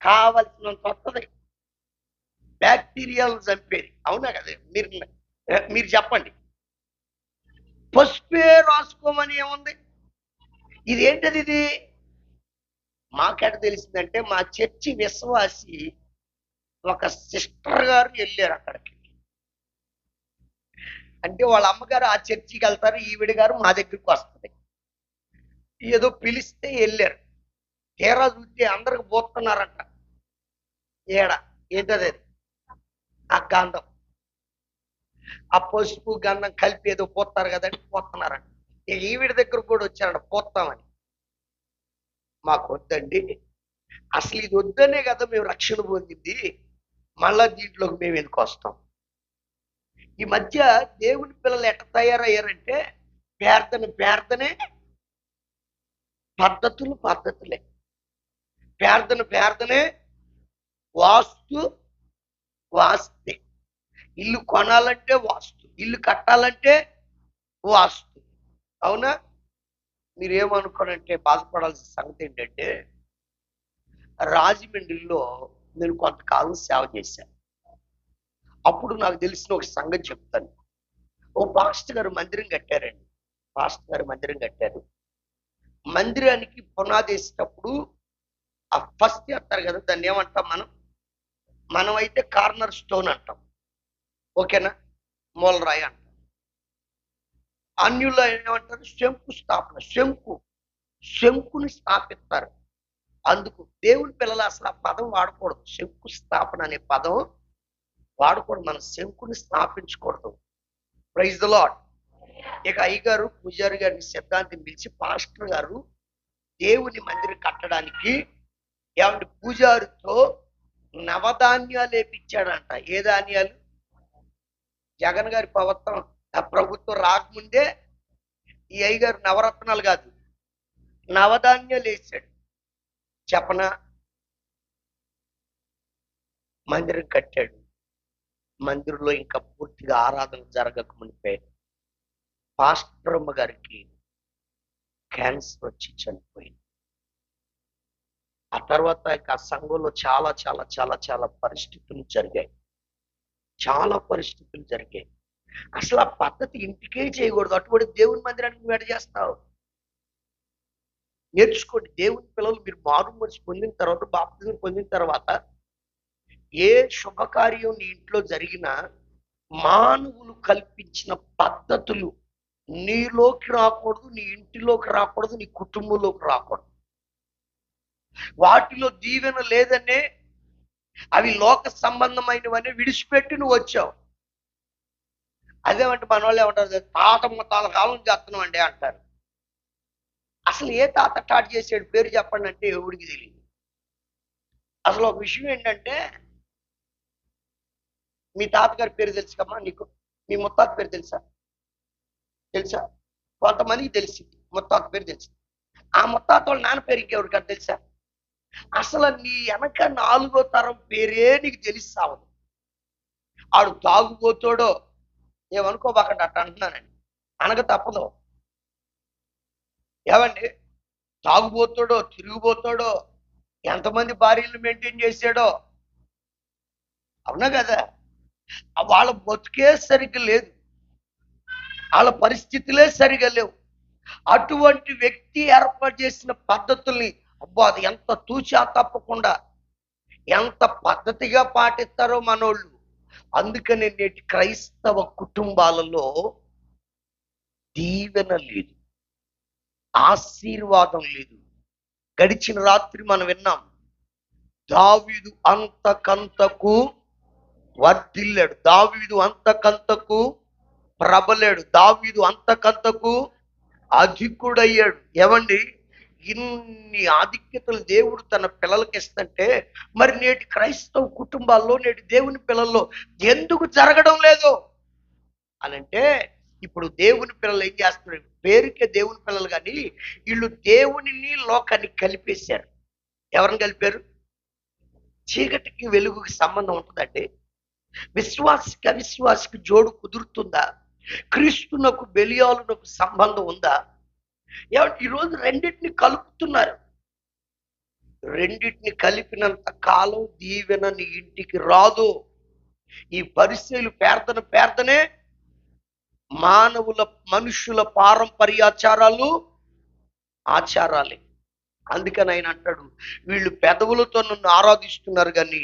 కావలసినంత వస్తుంది, బ్యాక్టీరియాలు చంపేది. అవునా కదా? మీరు చెప్పండి. పసుపే రాసుకోమని ఏముంది? ఇది ఏంటది? ఇది మాకెట తెలిసిందంటే మా చర్చి విశ్వాసి ఒక సిస్టర్ గారు వెళ్ళారు అక్కడికి. అంటే వాళ్ళ అమ్మగారు ఆ చర్చికి వెళ్తారు, ఈవిడ గారు మా దగ్గరికి వస్తుంది. ఏదో పిలిస్తే వెళ్ళారు. తీరా చూస్తే అందరికి పోతున్నారంట. ఏడ ఏంటది? ఆ గంధం, ఆ పసుపు గంధం కలిపి ఏదో పోస్తారు కదండి, పోతున్నారంట. ఈవిడ దగ్గర కూడా వచ్చారంట పోతామని. మాకు వద్దండి, అసలు ఇది వద్దనే కదా మేము రక్షణ పొందింది, మళ్ళా దీంట్లోకి మేము ఎందుకు వస్తాం? ఈ మధ్య దేవుని పిల్లలు ఎట్ట తయారయ్యారంటే ప్రార్థనే, పద్ధతులే, ప్రార్థనే, వాస్తు వాస్తే. ఇల్లు కొనాలంటే వాస్తు, ఇల్లు కట్టాలంటే వాస్తు. అవునా? మీరేమనుకోనంటే బాధపడాల్సిన సంగతి ఏంటంటే, రాజమండ్రిలో నేను కొంతకాలం సేవ చేశాను. అప్పుడు నాకు తెలిసిన ఒక సంగతి చెప్తాను. ఓ పాస్టర్ గారు మందిరం కట్టారండి. పాస్టర్ గారు మందిరం కట్టారు. మందిరానికి పునాది వేసేటప్పుడు ఆ ఫస్ట్ చేస్తారు కదా, దాన్ని ఏమంటాం మనం అయితే కార్నర్ స్టోన్ అంటాం, ఓకేనా? మూలరాయి అంటాం. అన్యుల్లో ఏమంటారు? శంకుస్థాపన. శంకుని స్థాపిస్తారు. అందుకు దేవుని పిల్లలు అసలు ఆ పదం వాడకూడదు, శంకుస్థాపన అనే పదం వాడకూడదు. మనం శంకుని స్థాపించకూడదు. Praise the lord. ఇక అయ్యగారు పూజారి గారిని సిద్ధాంతిని పిలిచి, పాస్టర్ గారు దేవుని మందిరం కట్టడానికి ఏమంటే పూజారితో నవధాన్యాలు వేపించాడంట. ఏ ధాన్యాలు? జగన్ గారి ప్రభుత్వం రాకముందే ఈ అయ్యగారు నవరత్నాలు కాదు, నవధాన్యాలు వేసాడు. చెప్పనా? మందిరం కట్టాడు. మందిరంలో ఇంకా పూర్తిగా ఆరాధన జరగక మునిపే పాస్టర్ అమ్మ గారికి క్యాన్సర్ వచ్చి చనిపోయింది. ఆ తర్వాత ఆ సంఘంలో చాలా చాలా చాలా చాలా పరిస్థితులు జరిగాయి. అసలు ఆ పద్ధతి ఇంటికే చేయకూడదు. అటువంటి దేవుని మందిరానికి వెడ చేస్తావు? నేర్చుకోండి. దేవుని పిల్లలు మీరు మారు మనసు పొందిన తర్వాత, బాప్తిజం పొందిన తర్వాత ఏ శుభకార్యం నీ ఇంట్లో జరిగినా మానవులు కల్పించిన పద్ధతులు నీలోకి రాకూడదు, నీ ఇంటిలోకి రాకూడదు, నీ కుటుంబంలోకి రాకూడదు. వాటిలో దీవెన లేదనే, అవి లోక సంబంధమైనవని విడిచిపెట్టి నువ్వు వచ్చావు. అదేమంటే మన వాళ్ళు ఏమంటారు? తాత ముత్తాల కాలం చేస్తున్నాం అండి అంటారు. అసలు ఏ తాత స్టార్ట్ చేసాడు పేరు చెప్పండి అంటే ఎవడికి తెలియదు. అసలు ఒక విషయం ఏంటంటే, మీ తాతగారి పేరు తెలుసు కమ్మా నీకు? మీ ముత్తాత పేరు తెలుసా? కొంతమందికి తెలిసింది, ముత్తాత పేరు తెలుసు. ఆ ముత్తాత వాళ్ళ నాన్న పేరు ఇంకెవరికన్నా తెలుసా? అసలు నీ వెనక 4వ తరం పేరే నీకు తెలిసావదు. ఆడు తాగుబోతాడో ఏమనుకోబాకండి, అట్ట అంటున్నానండి, అనక తప్పదు. ఏమండి, తాగుబోతాడో, తిరిగిపోతాడో, ఎంతమంది భార్యలు మెయింటైన్ చేశాడో. అవునా కదా? వాళ్ళ బతుకే సరిగ్గా లేదు, వాళ్ళ పరిస్థితులే సరిగా లేవు. అటువంటి వ్యక్తి ఏర్పాటు చేసిన పద్ధతుల్ని అబ్బా అది ఎంత తూచా తప్పకుండా ఎంత పద్ధతిగా పాటిస్తారో మనోళ్ళు. అందుకని నేటి క్రైస్తవ కుటుంబాలలో దీవెన లేదు, ఆశీర్వాదం లేదు. గడిచిన రాత్రి మనం విన్నాం, దావీదు అంతకంతకు వర్ధిల్లాడు, దావీదు అంతకంతకు ప్రబలాడు, దావీదు అంతకంతకు అధికుడయ్యాడు. ఏమండి, ఇన్ని ఆధిక్యతలు దేవుడు తన పిల్లలకి ఇస్తుంటే మరి నేటి క్రైస్తవ కుటుంబాల్లో, నేటి దేవుని పిల్లల్లో ఎందుకు జరగడం లేదు అనంటే, ఇప్పుడు దేవుని పిల్లలు ఏం చేస్తున్నారు? పేరుకే దేవుని పిల్లలు, కానీ వీళ్ళు దేవునిని లోకాన్ని కలిపేశారు. ఎవరిని కలిపారు? చీకటికి వెలుగుకి సంబంధం ఉంటుందండి? విశ్వాసికి అవిశ్వాసికి జోడు కుదురుతుందా? క్రీస్తునకు బెలియాలునకు సంబంధం ఉందా? ఈరోజు రెండింటిని కలుపుతున్నారు. రెండింటిని కలిపినంత కాలం దీవెన నీ ఇంటికి రాదు. ఈ పరిస్థితులు పేర్దనే మనుషుల పారంపర్యాచారాలు, ఆచారాలే. అందుకని ఆయన అంటాడు, వీళ్ళు పెదవులతో నన్ను ఆరాధిస్తున్నారు కానీ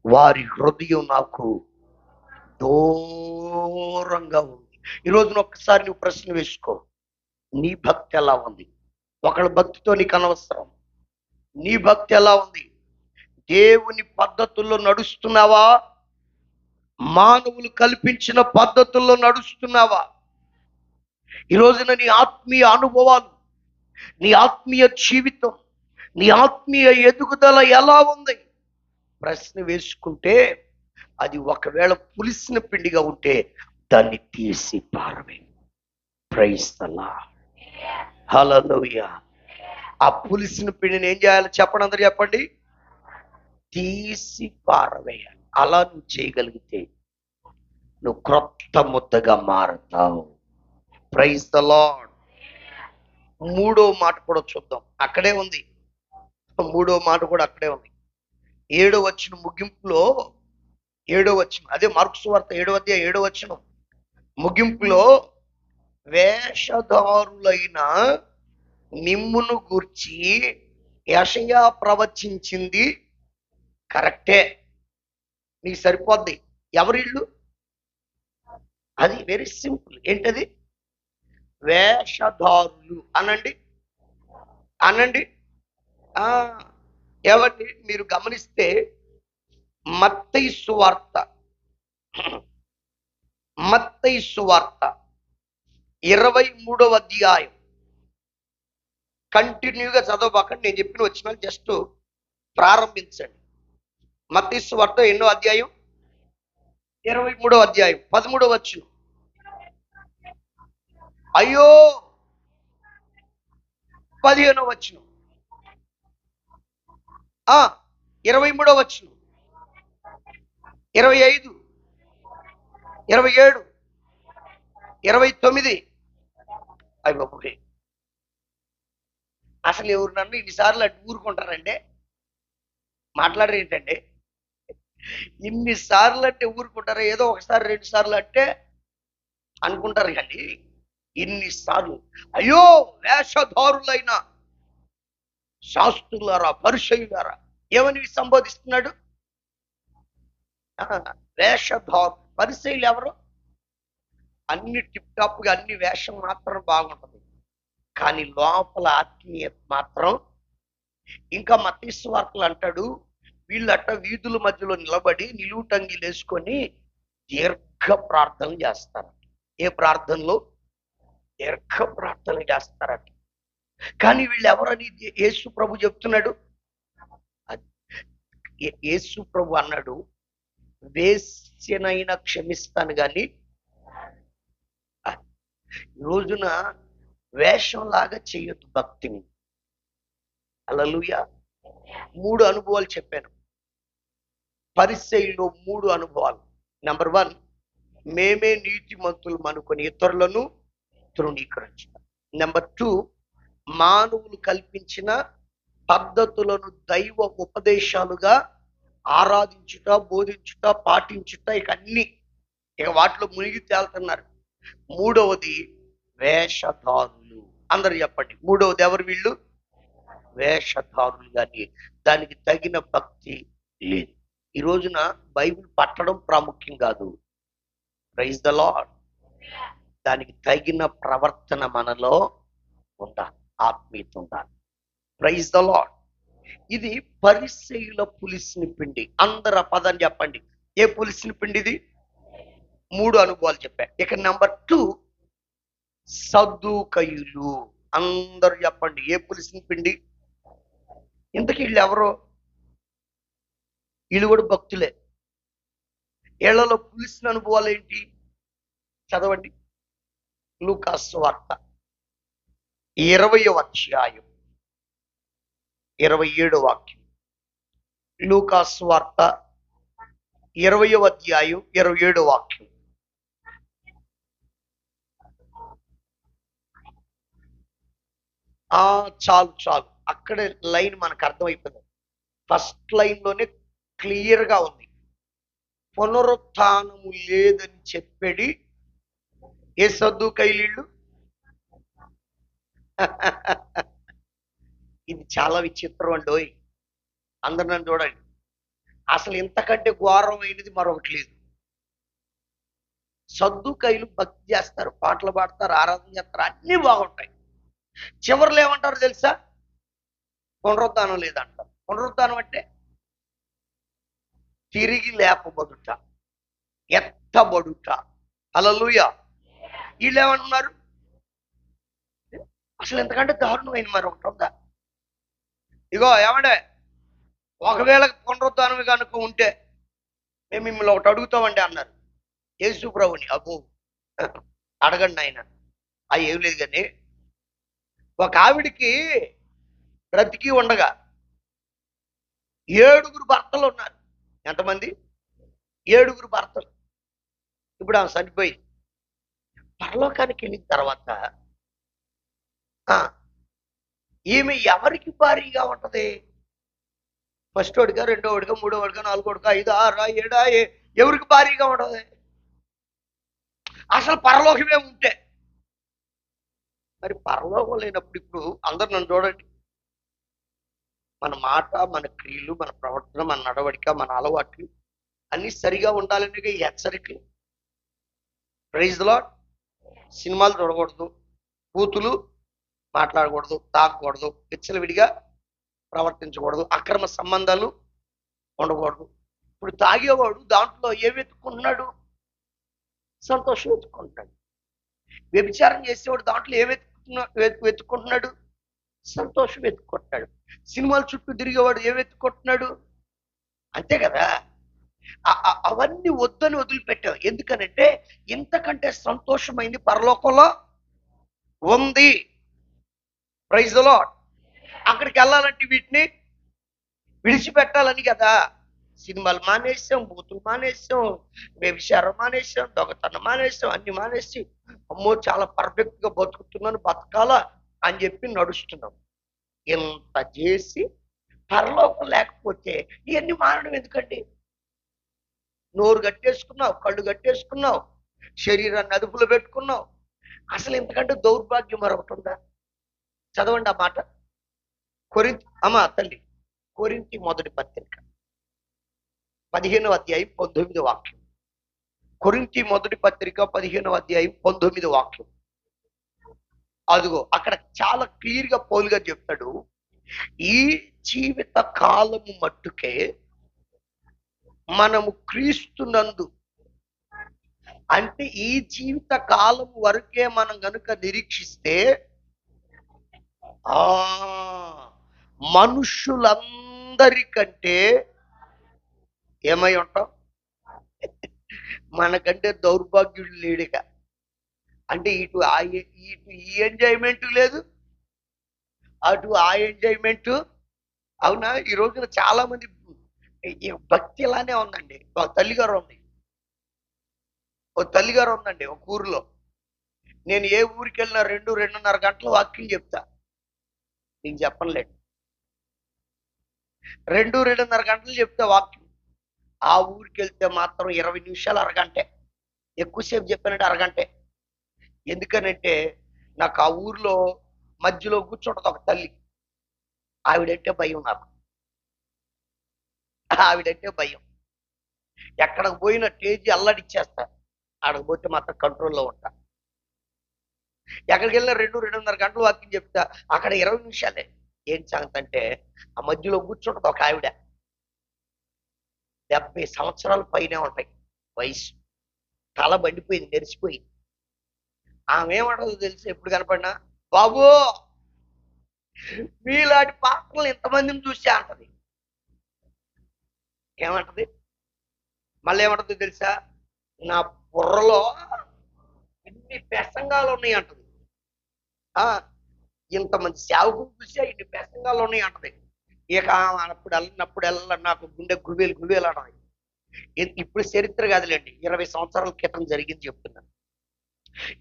వారి హృదయం నాకు దూరంగా ఉంది. ఈరోజు ఒక్కసారి నువ్వు ప్రశ్న వేసుకో, నీ భక్తి ఎలా ఉంది? ఒకళ్ళ భక్తితో నీకు అనవసరం. నీ భక్తి ఎలా ఉంది? దేవుని పద్ధతుల్లో నడుస్తున్నావా? మానవులు కల్పించిన పద్ధతుల్లో నడుస్తున్నావా? ఈ రోజున నీ ఆత్మీయ అనుభవాలు, నీ ఆత్మీయ జీవితం, నీ ఆత్మీయ ఎదుగుదల ఎలా ఉంది? ప్రశ్న వేసుకుంటే అది ఒకవేళ పులిసిన పిండిగా ఉంటే దాన్ని తీసి పారవే. ప్రైజ్ ది లార్డ్, హల్లెలూయా. ఆ పులిసిన పిండిని ఏం చేయాలి చెప్పండి, అందరూ చెప్పండి. తీసి పారవేయాలి. అలా నువ్వు చేయగలిగితే నువ్వు క్రొత్త ముద్దగా మారుతావు. Praise the lord. మూడో మాట కూడా చూద్దాం, అక్కడే ఉంది. మూడో మాట కూడా అక్కడే ఉంది. 7వ వచనం ముగింపులో, 7వ వచనం, అదే మార్కు సువార్త 7వ అధ్యాయం 7వ వచనం ముగింపులో, వేషధారులైన మిమ్మును గూర్చి యెషయా ప్రవచించింది కరెక్టే, నీకు సరిపోద్ది. ఎవరిళ్ళు? అది వెరీ సింపుల్. ఏంటది? వేషధారులు అనండి, అనండి. ఏమండి, మీరు గమనిస్తే మత్తయి సువార్త 23వ అధ్యాయం కంటిన్యూగా చదవబాకండి, నేను చెప్పిన వచ్చిన జస్ట్ ప్రారంభించండి. మత్తయి సువార్త ఎన్నో అధ్యాయం? 23వ అధ్యాయం 13వ వచనం. అయ్యో 15వ వచనం, 23వ వచనం, 25, 27, 29. అయ్యి బాబోయ్, అసలు ఎవరు నన్ను ఇన్నిసార్లు అటు ఊరుకుంటారంటే మాట్లాడరు ఏంటంటే? ఇన్నిసార్లు అంటే ఊరుకుంటారా? ఏదో ఒకసారి 2 సార్లు అంటే అనుకుంటారు, కానీ ఇన్నిసార్లు అయ్యో వేషధారులైన శాస్త్రులారా, పరిసయ్యులారా, ఏమని సంబోధిస్తున్నాడు? వేషధారు. పరిసయ్యులు ఎవరు? అన్ని టిప్ టాప్ గా, అన్ని వేషం మాత్రం బాగుంటది, కానీ లోపల ఆత్మీయత మాత్రం. ఇంకా మత్తయి సువార్తలు అంటాడు, వీళ్ళట వీధుల మధ్యలో నిలబడి నిలువుటంగిలు వేసుకొని దీర్ఘ ప్రార్థనలు చేస్తారట. ఏ ప్రార్థనలో? దీర్ఘ ప్రార్థనలు చేస్తారట. కానీ వీళ్ళు ఎవరని యేసు ప్రభు చెప్తున్నాడు? యేసు ప్రభు అన్నాడు, వేశ్యనైనా క్షమిస్తాను కానీ రోజున వేషంలాగా చేయొద్దు భక్తిని. హల్లెలూయా. 3 అనుభవాలు చెప్పాను. పరిసయ్యులో 3 అనుభవాలు. నెంబర్ 1, మేమే నీతిమంతులు అనుకొని ఇతరులను తృణీకరించడం. నెంబర్ 2, మానవులు కల్పించిన పద్ధతులను దైవ ఉపదేశాలుగా ఆరాధించుట, బోధించుట, పాటించుట, ఇక అన్ని వాటిలో మునిగి తేలుతున్నారు. 3వది వేషధారులు. అందరు చెప్పండి. మూడవది ఎవరు వీళ్ళు? వేషధారులు. కానీ దానికి తగిన భక్తి లేదు. ఈ రోజున బైబిల్ పట్టడం ప్రాముఖ్యం కాదు. Praise the Lord. దానికి తగిన ప్రవర్తన మనలో ఉండాలి, ఆత్మీయత ఉండాలి. Praise the Lord. ఇది పరిసయ్యుల పులిసిన పిండి. అందరు ఆ పదాన్ని చెప్పండి. ఏ పులిసిన పిండి ఇది? 3 అనుభవాలు చెప్పా. ఇక నెంబర్ 2 సద్దూకయ్యులు. అందరు చెప్పండి. ఏ పులిసిన పిండి? ఇంతకీ వీళ్ళు ఎవరో? వీళ్ళు కూడా భక్తులే. వీళ్ళలో పులిసిన అనుభవాలు ఏంటి? చదవండి. లూకా సువార్త 20వ అధ్యాయం 27వ వాక్యం. లూకా సువార్త 20వ అధ్యాయం 27వ వాక్యం. చాలు చాలు, అక్కడే లైన్ మనకు అర్థమైపోయింది. ఫస్ట్ లైన్ లోనే క్లియర్ గా ఉంది. పునరుత్థానము లేదని చెప్పేది ఏ సద్దూకయ్యులు? ఇది చాలా విచిత్రం అండి. అందరు నన్ను చూడండి. అసలు ఇంతకంటే ఘోరమైనది మరొకటి లేదు. సద్దూకయ్యులు భక్తి చేస్తారు, పాటలు పాడతారు, ఆరాధన చేస్తారు, అన్ని బాగుంటాయి. చివరిలో ఏమంటారు తెలుసా? పునరుద్ధానం లేదంటారు. పునరుద్ధానం అంటే తిరిగి లేపబడుట, ఎత్తబడుట. హల్లెలూయా. వీళ్ళు ఏమంటున్నారు? అసలు ఎంతకంటే దారుణమైన మరి ఒకటి ఉందా? ఇగో ఏమండే, ఒకవేళ పునరుద్ధానం కనుక ఉంటే మేము మిమ్మల్ని ఒకటి అడుగుతామండి అన్నారు యేసు ప్రభుని. అబ్బో, అడగండి ఆయన. ఏం లేదు కానీ ఒక ఆవిడికి బ్రతికి ఉండగా 7 భర్తలు ఉన్నారు. ఎంతమంది? 7 భర్తలు. ఇప్పుడు ఆమె చనిపోయింది. పరలోకానికి వెళ్ళిన తర్వాత ఈమె ఎవరికి భారీగా ఉంటది? ఫస్ట్ వాడిగా, రెండో వాడిగా, మూడో వాడిగా, నాలుగో వాడిగా, 5, 6, 7 ఎవరికి భారీగా ఉంటది? అసలు పరలోకమే ఉంటే. మరి పరలోకం లేనప్పుడు ఇప్పుడు అందరు నన్ను చూడండి. మన మాట, మన క్రియలు, మన ప్రవర్తన, మన నడవడిక, మన అలవాట్లు అన్ని సరిగా ఉండాలని హెచ్చరికలు. Praise the Lord. సినిమాలు చూడకూడదు, కూతులు మాట్లాడకూడదు, తాగకూడదు, విచ్చలవిడిగా ప్రవర్తించకూడదు, అక్రమ సంబంధాలు ఉండకూడదు. ఇప్పుడు తాగేవాడు దాంట్లో ఏం వెతుక్కుంటున్నాడు? సంతోషం వెతుక్కుంటున్నాడు. వ్యభిచారం చేసేవాడు దాంట్లో ఏం వెతుక్కుంటున్నాడు? సంతోషం వెతుక్కుంటున్నాడు. సినిమాల చుట్టూ తిరిగేవాడు ఏం వెతుక్కుంటున్నాడు? అంతే కదా. అవన్నీ వద్దని వదిలిపెట్టావు. ఎందుకనంటే ఇంతకంటే సంతోషమైంది పరలోకంలో ఉంది. Praise the Lord. అక్కడికి వెళ్ళాలంటే వీటిని విడిచిపెట్టాలని కదా. సినిమాలు మానేసాం, బూతులు మానేసాం, వ్యభిచారం మానేసాం, దొంగతనం మానేసాం, అన్ని మానేసి అమ్మో చాలా పర్ఫెక్ట్ గా బతుకుతున్నాను, బతకాలా అని చెప్పి నడుస్తున్నాం. ఇంత చేసి పరలోకం లేకపోతే ఇవన్నీ మారడం ఎందుకండి? నోరు కట్టేసుకున్నావు, కళ్ళు కట్టేసుకున్నావు, శరీరాన్ని అదుపులో పెట్టుకున్నావు. అసలు ఇంతకంటే దౌర్భాగ్యం మరొకటి ఉందా? చదవండి ఆ మాట. తల్లి కొరింథీ మొదటి పత్రిక 15వ అధ్యాయం 19వ వాక్యం. కొరింథీ మొదటి పత్రిక 15వ అధ్యాయం 19వ వాక్యం. అదిగో అక్కడ చాలా క్లియర్ గా పౌలు గారు చెప్తాడు, ఈ జీవిత కాలము మట్టుకే మనము క్రీస్తునందు, అంటే ఈ జీవిత కాలం వరకే మనం గనుక నిరీక్షిస్తే మనుషులందరికంటే ఏమై ఉంటాం? మనకంటే దౌర్భాగ్యుడు లేడుగా. అంటే ఇటు ఈ ఎంజాయ్మెంట్ లేదు, అటు ఆ ఎంజాయ్మెంట్. అవునా? ఈ రోజున చాలా మంది భక్తి ఇలానే ఉందండి. ఒక తల్లిగారు ఉందండి ఒక ఊరిలో. నేను ఏ ఊరికి వెళ్ళినా 2-2.5 గంటల వాక్యం చెప్తా. నీకు చెప్పలేదు, 2-2.5 గంటలు చెప్తే వాక్యం. ఆ ఊరికి వెళ్తే మాత్రం 20 నిమిషాలు, అరగంటే. ఎక్కువసేపు చెప్పానంటే అరగంటే. ఎందుకనంటే నాకు ఆ ఊర్లో మధ్యలో కూర్చుంటది ఒక తల్లి. ఆవిడంటే భయం నాకు. ఆవిడంటే భయం. ఎక్కడికి పోయినా టేజీ అల్లడిచ్చేస్తా. ఆడకు పోతే మాత్రం కంట్రోల్లో ఉంటా. ఎక్కడికి వెళ్ళినా 2-2.5 గంటలు వాక్యం చెప్తా. అక్కడ 20 నిమిషాలే. ఏం సంగతి అంటే ఆ మధ్యలో కూర్చుంటది ఒక ఆవిడ. 70 సంవత్సరాల పైనే ఉంటాయి వయసు. తల బండిపోయింది, నెరిసిపోయింది. ఆమె ఏమంటదో తెలుసు ఎప్పుడు కనపడినా, బాబు మీలాంటి పాత్రలు ఇంతమందిని చూసే అంటది. ఏమంటది? మళ్ళీ ఏమంటదో తెలుసా, నా బుర్రలో ఇన్ని ప్రసంగాలు ఉన్నాయి అంటది. ఇంతమంది సేవకులు చూసా ఇన్ని ప్రసంగాలు ఉన్నాయి అంటది. ఇక అన్నప్పుడల్లా నాకు గుండె గుబేలు అంటది. ఇప్పుడు చరిత్ర కాదులేండి, 20 సంవత్సరాల క్రితం జరిగింది చెప్తున్నాను.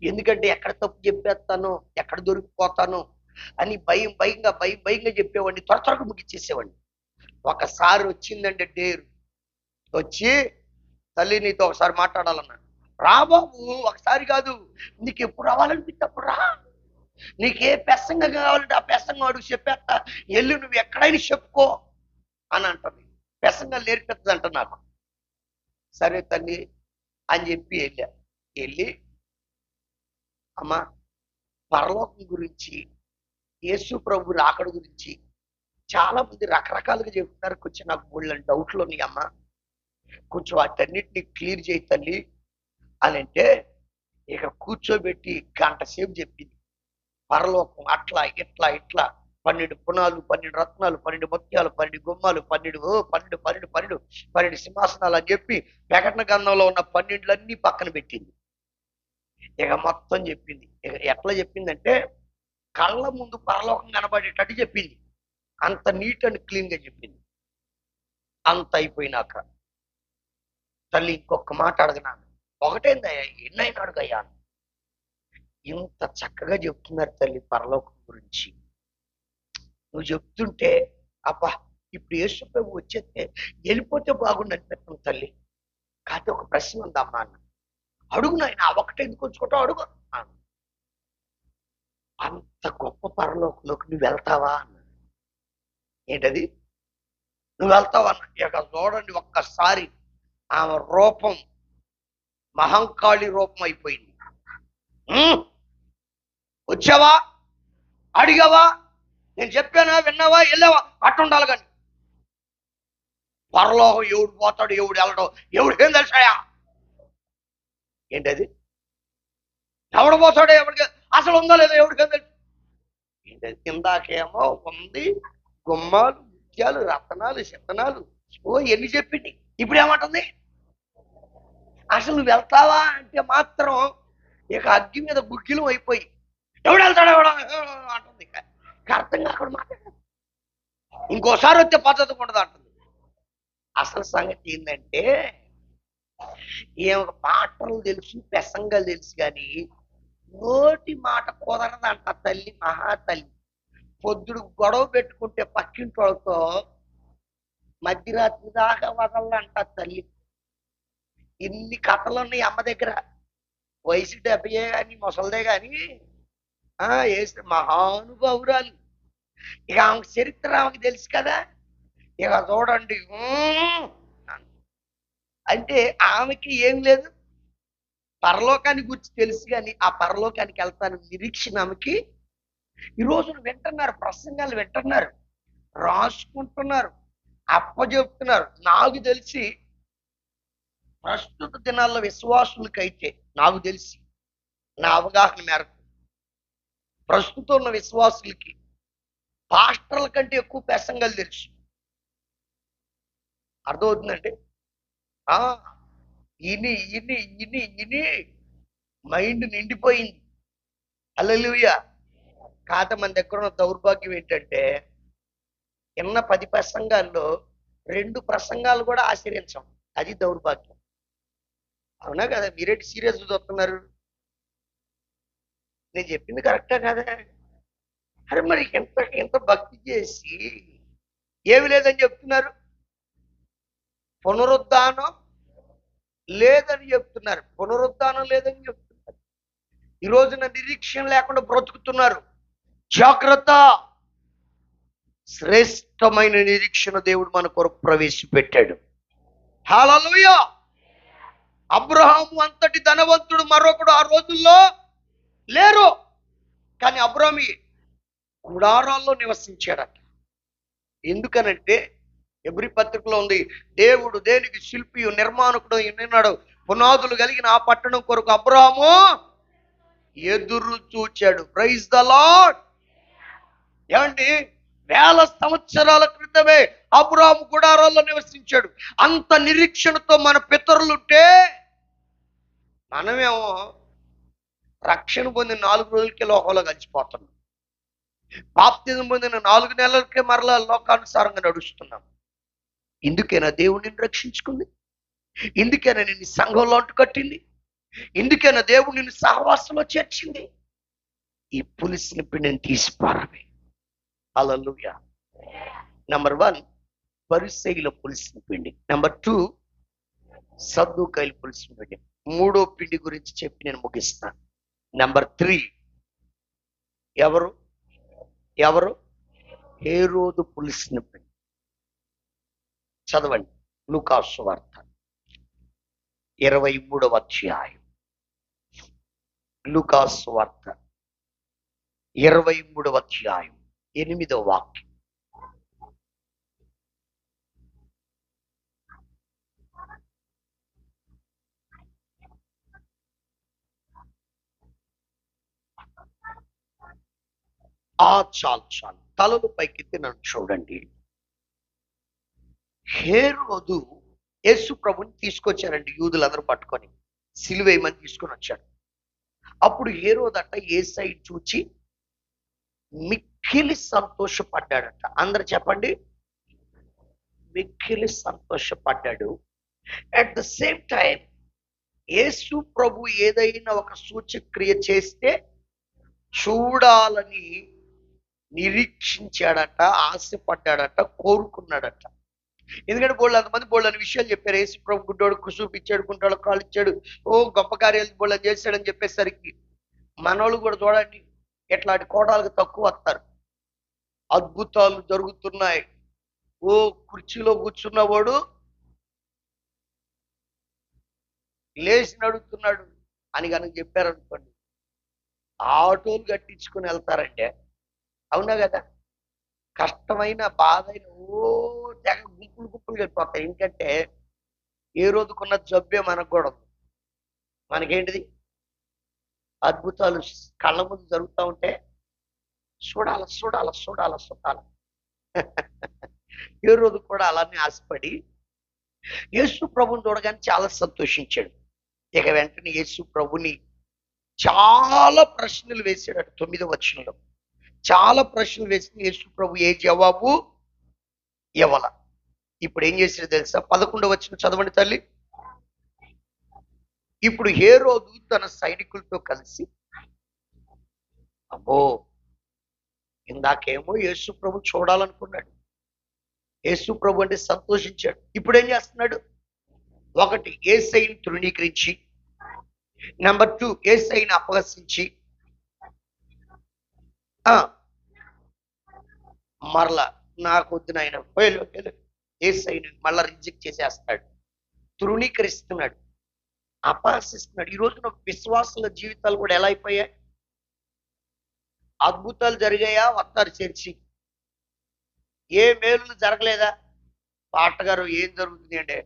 ఎందుకంటే ఎక్కడ తప్పు చెప్పేస్తాను, ఎక్కడ దొరికిపోతాను అని భయంగా చెప్పేవాడిని. త్వరగా ముగిచ్చేసేవాడిని. ఒకసారి వచ్చిందంటే డేరు వచ్చి, తల్లి నీతో ఒకసారి మాట్లాడాలన్నా. రా బాబు, ఒకసారి కాదు, నీకు ఎప్పుడు రావాలనిపిస్తే అప్పుడు రా. నీకే ప్రసంగం కావాలంటే ఆ ప్రసంగం అడుగు, చెప్పేస్తా. ఎల్లు, నువ్వు ఎక్కడైనా చెప్పుకో అని అంటుంది. ప్రసంగాలు నేర్పిస్తుందంట నాకు. సరే తల్లి అని చెప్పి వెళ్ళి అమ్మా పరలోకం గురించి, యేసు ప్రభు రాకడ గురించి చాలా మంది రకరకాలుగా చెప్తున్నారు. కొంచెం నాకు బోల్డని డౌట్లు ఉన్నాయి అమ్మా, కొంచెం వాటన్నిటిని క్లియర్ చేయి తల్లి అని అంటే, ఇక కూర్చోబెట్టి గంట సేపు చెప్పింది. పరలోకం అట్లా ఇట్లా 12 పునాలు, 12 రత్నాలు, 12 ముత్యాలు, 12 గుమ్మాలు, 12 సింహాసనాలు అని చెప్పి ప్రకటన గ్రంథంలో ఉన్న 12 పక్కన పెట్టింది. ఇక మొత్తం చెప్పింది. ఇక ఎట్లా చెప్పిందంటే కళ్ళ ముందు పరలోకం కనబడేటట్టు చెప్పింది. అంత నీట్ అండ్ క్లీన్ గా చెప్పింది. అంత అయిపోయినాక తల్లి ఇంకొక మాట అడగనాను. ఒకటేందయ్యా, ఎన్నైనా అడుగయ్యా. ఇంత చక్కగా చెప్తున్నారు తల్లి పరలోకం గురించి. నువ్వు చెప్తుంటే అబ్బా, ఇప్పుడు యేసు ప్రభు వచ్చేస్తే వెళ్ళిపోతే బాగుండు అనిపిస్తుంది తల్లి. కాకపోతే ఒక ప్రశ్న ఉందమ్మా అన్న. అడుగు నాయన, ఒకటే ఎందుకు వచ్చుకుంటావు, అడుగు. అంత గొప్ప పరలోకంలోకి నువ్వు వెళ్తావా అన్న. ఏంటది? నువ్వు వెళ్తావా అన్న. ఇక చూడండి, ఒక్కసారి ఆమె రూపం మహంకాళి రూపం అయిపోయింది. వచ్చావా, అడిగావా, నేను చెప్పానా, విన్నావా, వెళ్ళావా, అట్టుండాలి. కానీ పరలోకం ఎవడు పోతాడు, ఎవడు వెళ్ళడం, ఎవడికేం తెలుసాయా? ఏంటది? ఎవడు పోతాడో ఎవడికి అసలు ఉందో లేదో ఎవడికేం తెలుసు. ఏంటది? ఇందాకేమో ఉంది గుమ్మాలు, ముత్యాలు, రత్నాలు, శతనాలు, ఎన్ని చెప్పింది. ఇప్పుడు ఏమంటుంది? అసలు నువ్వు వెళ్తావా అంటే మాత్రం ఇక అగ్గి మీద గుగ్గిలు అయిపోయి ఎవడు వెళ్తాడు ఎవడ అంటుంది. ఇక అర్థం కాకుండా మాట్లాడదు. ఇంకోసారి వచ్చే పద్ధతి ఉండదు అంటుంది. అసలు సంగతి ఏంటంటే, ఏమో పాటలు తెలుసు, ప్రసంగాలు తెలుసు, కానీ నోటి మాట కుదరదంట తల్లి. మహాతల్లి పొద్దుడు గొడవ పెట్టుకుంటే పక్కింటి వాళ్ళతో మధ్యరాత్రి దాకా వదలంట తల్లి. ఇన్ని కథలు ఉన్నాయి అమ్మ దగ్గర. వయసు 70 కానీ ముసలిదే కానీ వేస్తే మహానుభావురాలు. ఇక ఆమెకు చరిత్ర ఆమెకు తెలుసు కదా. ఇక చూడండి, అంటే ఆమెకి ఏం లేదు, పరలోకాన్ని గురించి తెలుసు, కానీ ఆ పరలోకానికి వెళ్తాను నిరీక్షణ ఆమెకి. ఈ రోజున వింటున్నారు, ప్రసంగాలు వింటున్నారు, రాసుకుంటున్నారు, అప్పచెప్తున్నారు. నాకు తెలిసి ప్రస్తుత దినాల్లో విశ్వాసులకైతే, నాకు తెలిసి నా అవగాహన మేరకు, ప్రస్తుతం ఉన్న విశ్వాసులకి పాస్టర్ల కంటే ఎక్కువ ప్రసంగాలు తెలుసు. అర్థమవుతుందండి? ఇని మైండ్ నిండిపోయింది. హల్లెలూయా. కాకపోతే మన దగ్గర ఉన్న దౌర్భాగ్యం ఏంటంటే, ఉన్న 10 ప్రసంగాల్లో 2 ప్రసంగాలు కూడా ఆశ్రయించాం. అది దౌర్భాగ్యం. అవునా కదా? మీరేంటి సీరియస్ చూస్తున్నారు? నేను చెప్పింది కరెక్టా కదా? అరే మరి ఎంత భక్తి చేసి ఏమి లేదని చెప్తున్నారు, పునరుద్ధానం లేదని చెప్తున్నారు, పునరుద్ధానం లేదని చెప్తున్నారు. ఈ రోజున నిరీక్షణ లేకుండా బ్రతుకుతున్నారు. జాగ్రత్త. శ్రేష్టమైన నిరీక్షణ దేవుడు మన కొరకు ప్రవేశపెట్టాడు. హల్లెలూయా. అబ్రహాము అంతటి ధనవంతుడు మరొకడు ఆ రోజుల్లో లేరు. కానీ అబ్రహాము గుడారాల్లో నివసించాడట. ఎందుకనంటే ఎబ్రీ పత్రికలో ఉంది, దేవుడు దేనికి శిల్పియు నిర్మాణకుడు ఉన్నాడు, పునాదులు కలిగిన ఆ పట్టణం కొరకు అబ్రహాము ఎదురు చూచాడు. Praise the Lord. ఏమండి, వేల సంవత్సరాల క్రితమే అబ్రహాము గుడారాల్లో నివసించాడు. అంత నిరీక్షణతో మన పితరులుంటే మనమేమో రక్షణ పొందిన 4 రోజులకే లోకంలో కలిసిపోతున్నాం. బాప్తిజం పొందిన 4 నెలలకే మరలా లోకానుసారంగా నడుస్తున్నాం. ఎందుకైనా దేవుడిని రక్షించుకుంది? ఎందుకైనా నిన్ను సంఘంలో కట్టింది? ఎందుకైనా దేవుడు నిన్ను సహవాసంలో చేర్చింది? ఈ పులిసిన పిండిని తీసిపారవి. హల్లెలూయా. నంబర్ 1 పరిసయ్యుల పులిసిన పిండి. నంబర్ 2 సద్దూకాయల పులిసిన పిండి. మూడో పిండి గురించి చెప్పి నేను ముగిస్తాను. నంబర్ 3 ఎవరు ఎవరు హేరోదు పులిసిన పిండి. చదవండి లూకా సువార్త 23వ అధ్యాయం. లూకా సువార్త 23వ అధ్యాయం 8వ వాక్యం. చాలు తలలు పైకెత్తి నన్ను చూడండి. హేరోదు యేసు ప్రభుని తీసుకొచ్చారండి యూదులందరూ పట్టుకొని, సిలువేయమని తీసుకొని వచ్చాడు. అప్పుడు హేరోదట యేసయ్య చూచి మిక్కిలి సంతోషపడ్డాడట. అందరు చెప్పండి, మిక్కిలి సంతోషపడ్డాడు. అట్ ద సేమ్ టైం యేసు ప్రభు ఏదైనా ఒక సూచక్రియ చేస్తే చూడాలని నిరీక్షించాడట, ఆశపడ్డాడట, కోరుకున్నాడట. ఎందుకంటే అంతమంది బోళ్ళని విషయాలు చెప్పారు. యేసు ప్రభు గుడ్డోడు చూపించాడు, కుంటాడు కాళ్ళు ఇచ్చాడు, గొప్ప కార్యాలు బోళ్ళని చేశాడని చెప్పేసరికి మనోళ్ళు కూడా చూడండి ఎట్లాంటి కోటాలకు తక్కువ వస్తారు. అద్భుతాలు జరుగుతున్నాయి, కుర్చీలో కూర్చున్నవాడు లేచి నడుస్తున్నాడు అని కనుక చెప్పారనుకోండి, ఆటోలు కట్టించుకుని వెళ్తారంటే. అవునా కదా? కష్టమైన బాధైన తెగ గుంపులు కట్టిపోతాయి. ఎందుకంటే ఏ రోజుకున్న జబ్బే మనకు కూడా ఉంది. మనకేంటిది? అద్భుతాలు కళ్ళ ముందు జరుగుతూ ఉంటే చూడాల. ఏ రోజు కూడా అలానే ఆశపడి యేసు ప్రభుని చూడగానే చాలా సంతోషించాడు. ఇక వెంటనే యేసు ప్రభుని చాలా ప్రశ్నలు వేసాడు. 9వ వచనంలో చాలా ప్రశ్నలు వేసి యేసు ప్రభు ఏ జవాబు ఇవ్వాల. ఇప్పుడు ఏం చేసాడు తెలుసా? 11వ వచనం చదవండి తల్లి. ఇప్పుడు హేరోదు తన సైనికులతో కలిసి, అబ్బో ఇందాకేమో యేసు ప్రభు చూడాలనుకున్నాడు, యేసు ప్రభు అంటే సంతోషించాడు. ఇప్పుడు ఏం చేస్తున్నాడు? 1 యేసయ్యను తృణీకరించి, నెంబర్ 2 యేసయ్యను అపహసించి, మరలా నాకు వద్దు నాయన యేసయ్యను మళ్ళా రిజెక్ట్ చేసేస్తాడు, తృణీకరిస్తున్నాడు, అపహసిస్తున్నాడు. ఈ రోజున విశ్వాసుల జీవితాలు కూడా ఎలా అయిపోయాయి? అద్భుతాలు జరిగాయా? వస్తారు చర్చి. ఏ మేలులు జరగలేదా? పాటగారు ఏం జరుగుతుంది అంటే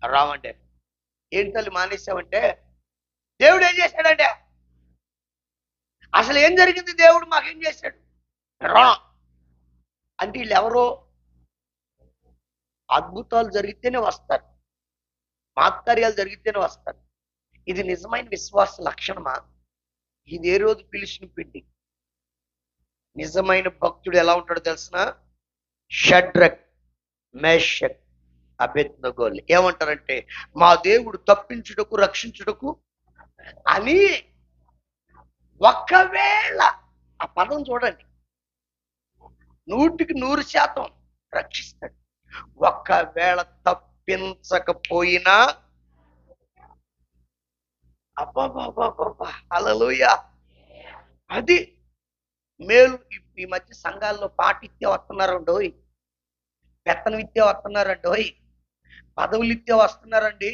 రావంటే, ఏంటి తల్లి మానేసామంటే, దేవుడు ఏం చేశాడంటే, అసలు ఏం జరిగింది, దేవుడు మాకేం చేశాడు రా అంటే వీళ్ళు ఎవరో అద్భుతాలు జరిగితేనే వస్తారు, మాత్కార్యాలు జరిగితేనే వస్తారు. ఇది నిజమైన విశ్వాస లక్షణమా? ఇది ఏ రోజు పిలిచిన పిండి. నిజమైన భక్తుడు ఎలా ఉంటాడో తెలిసిన? షడ్రక్, మేషక్, అబేద్నెగోలు ఏమంటారంటే, మా దేవుడు తప్పించుటకు రక్షించుటకు అని. ఒకవేళ ఆ పదం చూడండి, 100% రక్షిస్తాడు. ఒకవేళ తప్పించకపోయినా అబ్బా హల్లెలూయా. అది మేలు ఈ మధ్య సంఘాల్లో పాటిత్తే వస్తున్నారండోయ్, పెత్తనం ఇత్తే వస్తున్నారండోయ్, పదవులు ఇత్తే వస్తున్నారండి,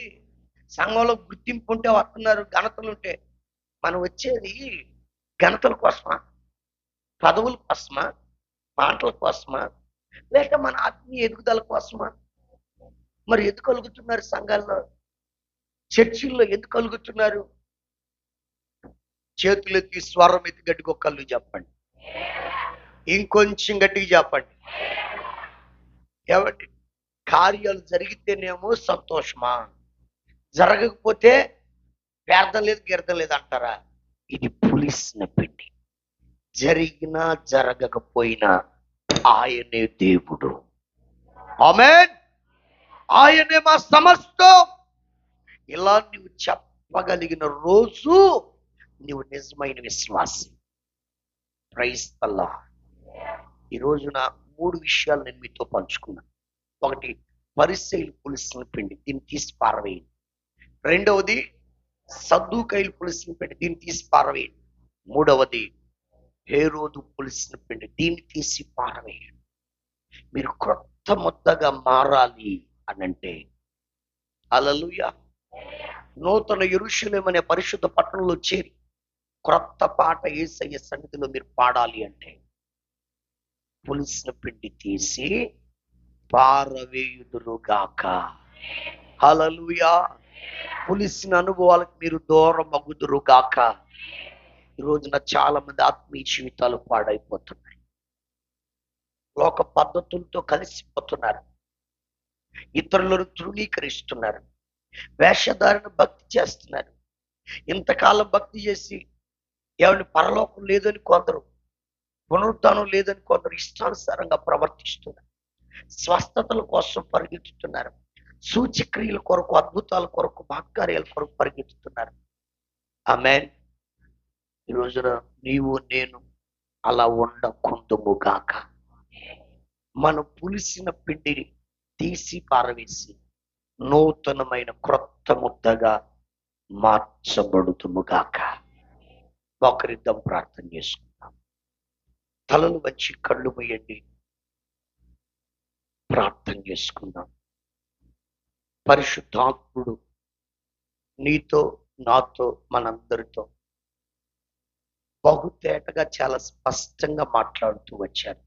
సంఘంలో గుర్తింపు ఉంటే వస్తున్నారు, ఘనతలు ఉంటే. మనం వచ్చేది ఘనతల కోసమా, పదవుల కోసమా, మాటల కోసమా, లేక మన ఆత్మీయ ఎదుగుదల కోసమా? మరి ఎందుకు కలుగుతున్నారు సంఘాల్లో, చర్చిల్లో ఎందుకు కలుగుతున్నారు? చేతులెత్తి స్వరం ఎత్తి గట్టిగా కళ్ళు చెప్పండి, ఇంకొంచెం గట్టిగా చెప్పండి. ఏమండి, కార్యాలు జరిగితేనేమో సంతోషమా, జరగకపోతే వ్యర్థం లేదు గీర్థం లేదు అంటారా? ఇది పులిసిన పిండి. జరిగినా జరగకపోయినా ఆయనే దేవుడు. ఆమేన్. ఆయనే మా సమస్తం. ఇలా నువ్వు చెప్పగలిగిన రోజు నువ్వు నిజమైన విశ్వాసి. Praise the Lord. ఈ రోజున 3 విషయాలు నేను మీతో పంచుకున్నాను. ఒకటి, పరిసయ్యులు పులిసిన పిండి, దీన్ని తీసి పారవేయండి. రెండవది, సద్దూకయ్యులు పులిసిన పిండి, దీన్ని తీసి పారవేయండి. మూడవది, హేరోదు పులిసిన పిండి, దీన్ని తీసి పారవేయండి. మీరు క్రొత్త ముద్దగా మారాలి అనంటే, హల్లెలూయా, నూతన యెరూషలేము అనే పరిశుద్ధ పట్టణంలో చేరి క్రొత్త పాట యేసయ్య సన్నిధిలో మీరు పాడాలి అంటే, పులిసిన పిండి తీసి పారవేయుదురుగాక. హల్లెలూయా. పులిసిన అనుభవాలకు మీరు దూరం అగుదురుగాక. ఈ రోజున చాలా మంది ఆత్మీయ జీవితాలు పాడైపోతున్నాయి. లోక పద్ధతులతో కలిసిపోతున్నారు, ఇతరులను తృణీకరిస్తున్నారు, వేషధారణ భక్తి చేస్తున్నారు. ఇంతకాలం భక్తి చేసి ఎవరిని పరలోకం లేదని కొందరు, పునరుద్ధానం లేదని కొందరు ఇష్టానుసారంగా ప్రవర్తిస్తున్నారు. స్వస్థతల కోసం పరిగెత్తుతున్నారు, సూచక్రియల కొరకు, అద్భుతాల కొరకు, మహత్కార్యాల కొరకు పరిగెత్తుతున్నారు. ఆమేన్. ఈ రోజున నీవు నేను అలా ఉండకుందుముగాక. మనం పులిసిన పిండిని తీసి పారవేసి నూతనమైన క్రొత్త ముద్దగా మార్చబడుతుముగాక. ఒకరిద్దం ప్రార్థన చేసుకుందాం. తలలు వంచి కళ్ళు మూయండి, ప్రార్థన చేసుకుందాం. పరిశుద్ధాత్ముడు నీతో నాతో మనందరితో బహుతేటగా చాలా స్పష్టంగా మాట్లాడుతూ వచ్చారు.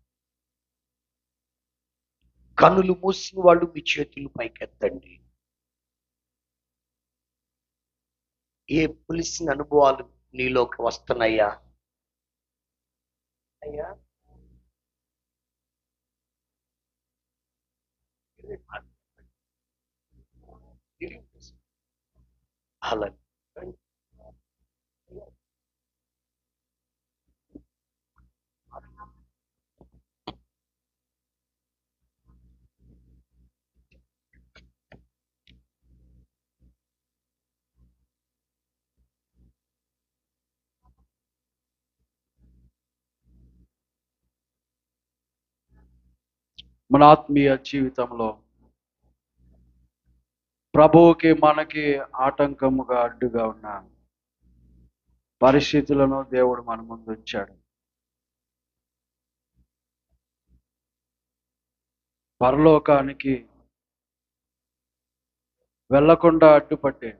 కనులు మూసిన వాళ్ళు మీ చేతులు పైకెత్తండి. ఏ పులిసిన అనుభవాలు నీలోకి వస్తున్నాయా? అయ్యా, అలా మన ఆత్మీయ జీవితంలో ప్రభువుకి మనకి ఆటంకముగా అడ్డుగా ఉన్న పరిస్థితులను దేవుడు మన ముందు ఉంచాడు. పరలోకానికి వెళ్లకుండా అడ్డుపట్టే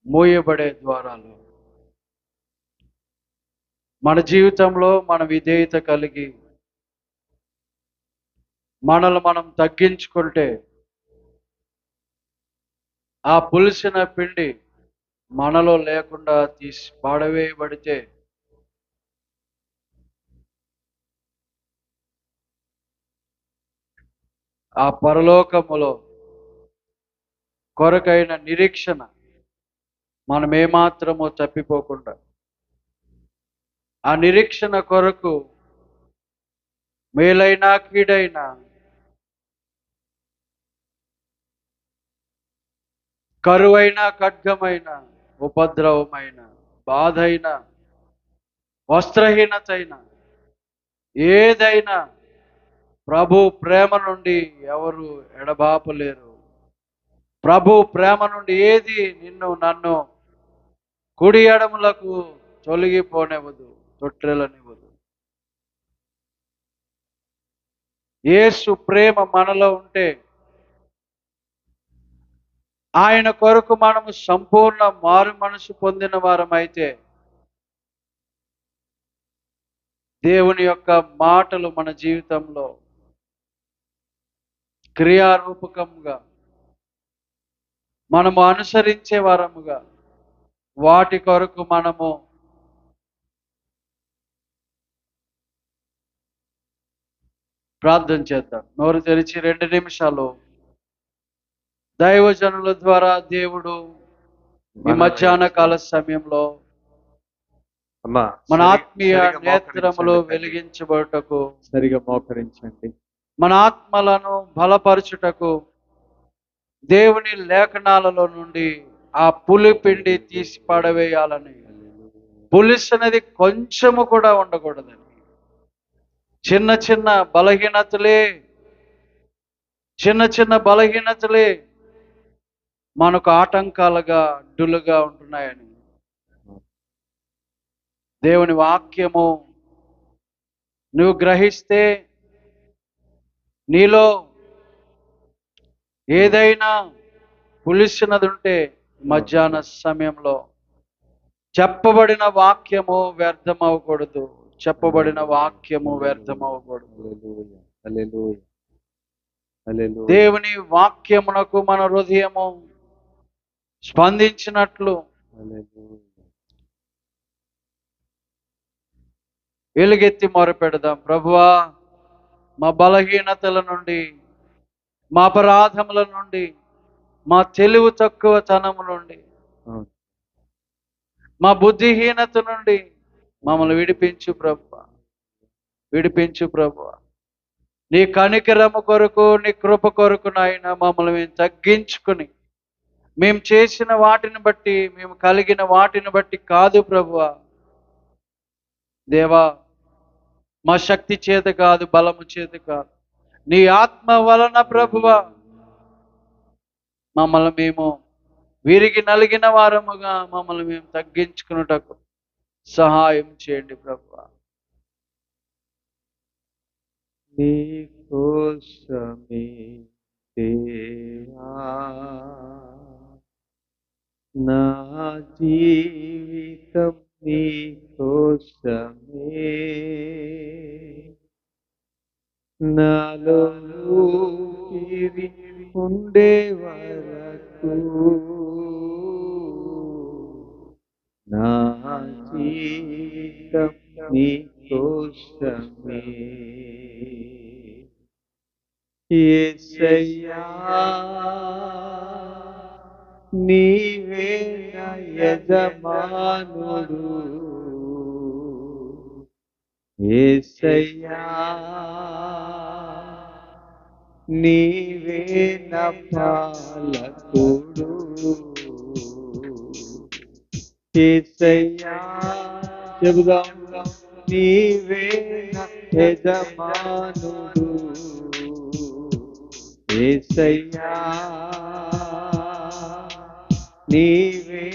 మూయబడే ద్వారాలు మన జీవితంలో మన విధేయత కలిగి మనల్ని మనం తగ్గించుకుంటే ఆ పులిసిన పిండి మనలో లేకుండా తీసి పాడవేయబడితే ఆ పరలోకములో కొరకైన నిరీక్షణ మనం ఏమాత్రమో తప్పిపోకుండా ఆ నిరీక్షణ కొరకు మేలైనా కీడైనా కరువైన ఖడ్గమైన ఉపద్రవమైన బాధైన వస్త్రహీనతైన ఏదైనా ప్రభు ప్రేమ నుండి ఎవరు ఎడబాపలేరు. ప్రభు ప్రేమ నుండి ఏది నిన్ను నన్ను కుడి ఎడములకు తొలగిపోనివ్వదు, తొట్టిల్లనివ్వదు. యేసు ప్రేమ మనలో ఉంటే ఆయన కొరకు మనము సంపూర్ణ మారు మనసు పొందిన వారమైతే దేవుని యొక్క మాటలు మన జీవితంలో క్రియారూపకంగా మనము అనుసరించే వారముగా వాటి కొరకు మనము ప్రార్థన చేద్దాం. నోరు తెరిచి 2 నిమిషాలు దైవజనుల ద్వారా దేవుడు ఈ మధ్యాహ్న కాల సమయంలో మన ఆత్మీయ నేత్రములు వెలిగించబడుటకు సరిగా మోకరించండి. మన ఆత్మలను బలపరచుటకు దేవుని లేఖనాలలో నుండి ఆ పులిపిండి తీసి పడవేయాలని, పులుసు అనేది కొంచెము కూడా ఉండకూడదని, చిన్న చిన్న బలహీనతలే మనకు ఆటంకాలుగా అడ్డులుగా ఉంటున్నాయని దేవుని వాక్యము నువ్వు గ్రహిస్తే నీలో ఏదైనా పులిసినది ఉంటే మధ్యాహ్న సమయంలో చెప్పబడిన వాక్యము వ్యర్థం అవ్వకూడదు. చెప్పబడిన వాక్యము వ్యర్థం అవ్వకూడదు. హల్లెలూయా, హల్లెలూయా. దేవుని వాక్యమునకు మన హృదయము స్పందించినట్లు హల్లెలూయా. ఎలుగెత్తి మొరపెడదాం. ప్రభువా, మా బలహీనతల నుండి, మా అపరాధముల నుండి, మా తెలివి తక్కువతనము నుండి, అవును. మా బుద్ధిహీనత నుండి మమ్మల్ని విడిపించు ప్రభువా, విడిపించు ప్రభువా. నీ కనికరము కొరకు, నీ కృప కొరకు నాయన మమ్మల్ని మేము తగ్గించుకుని, మేము చేసిన వాటిని బట్టి, మేము కలిగిన వాటిని బట్టి కాదు ప్రభువా. దేవా, మా శక్తి చేత కాదు, బలము చేత కాదు, నీ ఆత్మ వలన ప్రభువా మమ్మల్ని మేము విరిగి నలిగిన వారముగా మమ్మల్ని మేము తగ్గించుకున్నటకు సహాయం చేయండి ప్రభువా. నీ కోసమే దేవా నా జీవితం, నీ కోసమే నాలో ఊపిరి ఉండే వరకు నా జీవితం నీ కోసమే. యేసయ్యా, నీవే నా యజమానుడు. యేసయ్యా, నీవే నా పాలకుడు. యేసయ్యా, చెబుదాం, నీవే నా యజమానుడు. యేసయ్యా, నీవే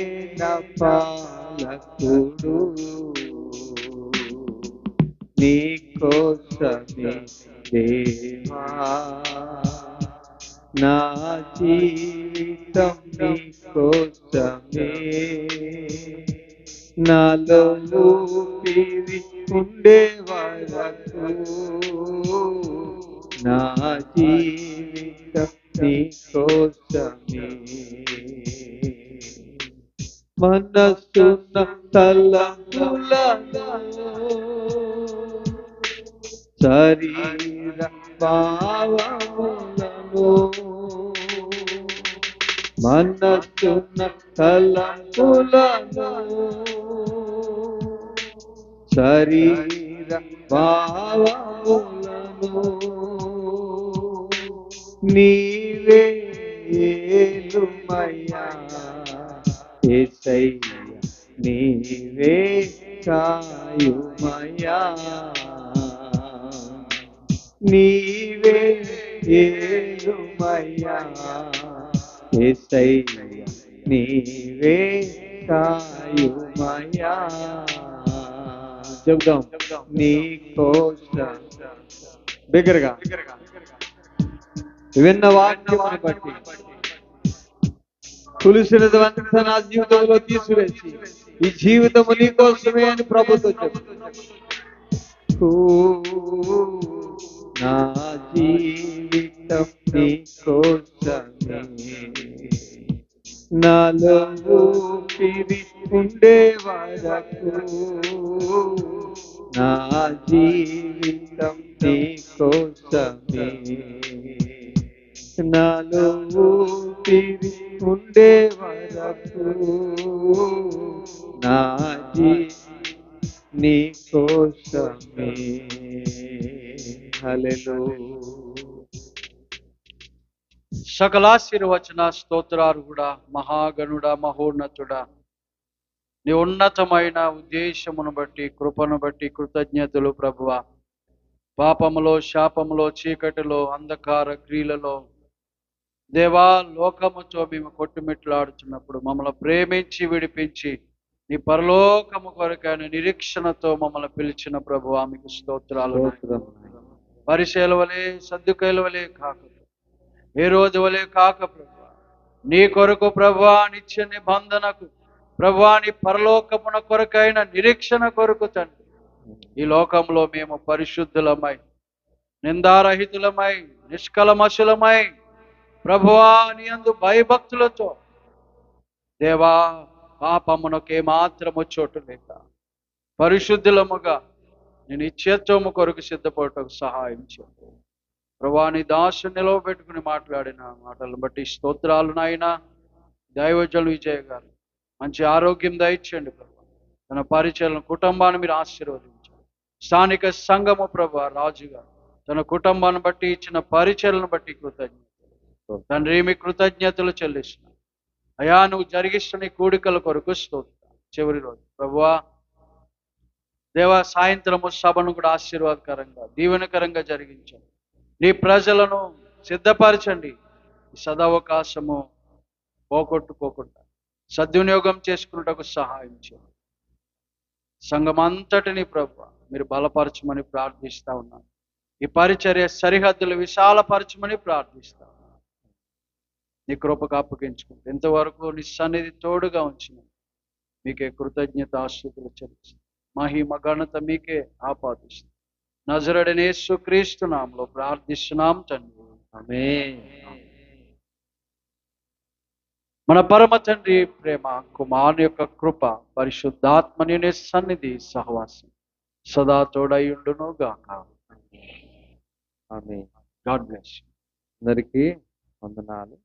నా పాలకుడు. నీ కోసమే దేవా నా జీవితం, నీ కోసమే నాలో ఊపిరి ఉండే వరకు నా జీవితం నీ కోసమే. మనసున్న తలంపులను, శరీర భావములను, మనసున్న తలంపులను, శరీర భావములను నీవే ఏలుమయ్యా. యేసయ్యా, నీవే కాయుమయ్యా. నీవే ఏలుమయ్యా. యేసయ్యా, నీవే కాయుమయా. చెబుదాం. నీ కోసం బిగ్గరగా విన్న వాక్యమును బట్టి తులసినదంతా నా జీవితంలో తీసివేసి ఈ జీవితము నీ కోసమే అని ప్రభుతో చెప్తున్నాను. నా జీవితం నీ కోసమే, నాలో ఊపిరి ఉండే వరకు నా జీవితం నీ కోసమే, నాలో ఊపిరి ఉండే వరకు నా నీ కోసమే. హల్లెలూయా. సకలాశీర్వచన స్తోత్రాలు కూడా మహాగణుడా, మహోన్నతుడా, నీ ఉన్నతమైన ఉద్దేశమును బట్టి, కృపను బట్టి కృతజ్ఞతలు ప్రభువా. పాపములో, శాపములో, చీకటిలో, అంధకార క్రియలలో దేవా, లోకముతో మేము కొట్టుమిట్లాడుతున్నప్పుడు మమ్మల్ని ప్రేమించి విడిపించి నీ పరలోకము కొరకైన నిరీక్షణతో మమ్మల్ని పిలిచిన ప్రభువా, మీకు స్తోత్రాలు. పరిశీల వలె, సద్దుకైల వలె కాక, ఏ రోజు వలె కాక ప్రభువా, నీ కొరకు ప్రభువా, నిత్య నిబంధనకు ప్రభువా, నీ పరలోకమున కొరకైన నిరీక్షణ కొరకు తండ్రి, ఈ లోకంలో మేము పరిశుద్ధులమై, నిందారహితులమై, నిష్కలమశులమై ప్రభువా, నీ యందు భయభక్తులతో దేవా, పాపమునకే మాత్రము చోటు లేక పరిశుద్ధులముగా నేను నిత్యత్వము కొరకు సిద్ధపడటకు సహాయం చేయండి ప్రభువా. నీ దాసు నిలవబెట్టుకుని మాట్లాడిన మాటలను బట్టి స్తోత్రాలు నాయన. దైవజనులు విజయ్ గారు మంచి ఆరోగ్యం దయచేయండి ప్రభు. తన పరిచయలను, కుటుంబాన్ని మీరు ఆశీర్వదించండి. స్థానిక సంఘము ప్రభు రాజు గారు తన కుటుంబాన్ని బట్టి ఇచ్చిన పరిచయలను బట్టి కృతజ్ఞతలు తండ్రి, మీ కృతజ్ఞతలు చెల్లిస్తున్నాను అయా. నువ్వు జరిగిస్తున్న కూడికల కొరకు స్తోత్రం. చివరి రోజు ప్రభువా దేవా, సాయంత్రము సభను కూడా ఆశీర్వాదకరంగా, దీవెనకరంగా జరిగించండి. నీ ప్రజలను సిద్ధపరచండి. ఈ సదవకాశము పోగొట్టుకోకుండా సద్వినియోగం చేసుకున్నటకు సహాయం చేయండి. సంఘం అంతటిని ప్రభువా మీరు బలపరచమని ప్రార్థిస్తా ఉన్నాను. ఈ పరిచర్య సరిహద్దులు విశాలపరచమని ప్రార్థిస్తా ఉన్నాను. నీ కృపకు అప్పగించుకుంటూ ఇంతవరకు నీ సన్నిధి తోడుగా ఉంచిన మీకే కృతజ్ఞత ఆస్తుతులు చెల్లిస్తాను. మహిమ ఘనత మీకే ఆపాదిస్తాం. నజరుడైన యేసుక్రీస్తు నామములో ప్రార్థిస్తున్నాం తండ్రి, ఆమేన్. మన పరమ తండ్రి ప్రేమ, కుమారుని యొక్క కృప, పరిశుద్ధాత్మని సన్నిధి సహవాసం సదా తోడయుండును గాక. ఆమేన్. God bless. అందరికీ వందనాలు.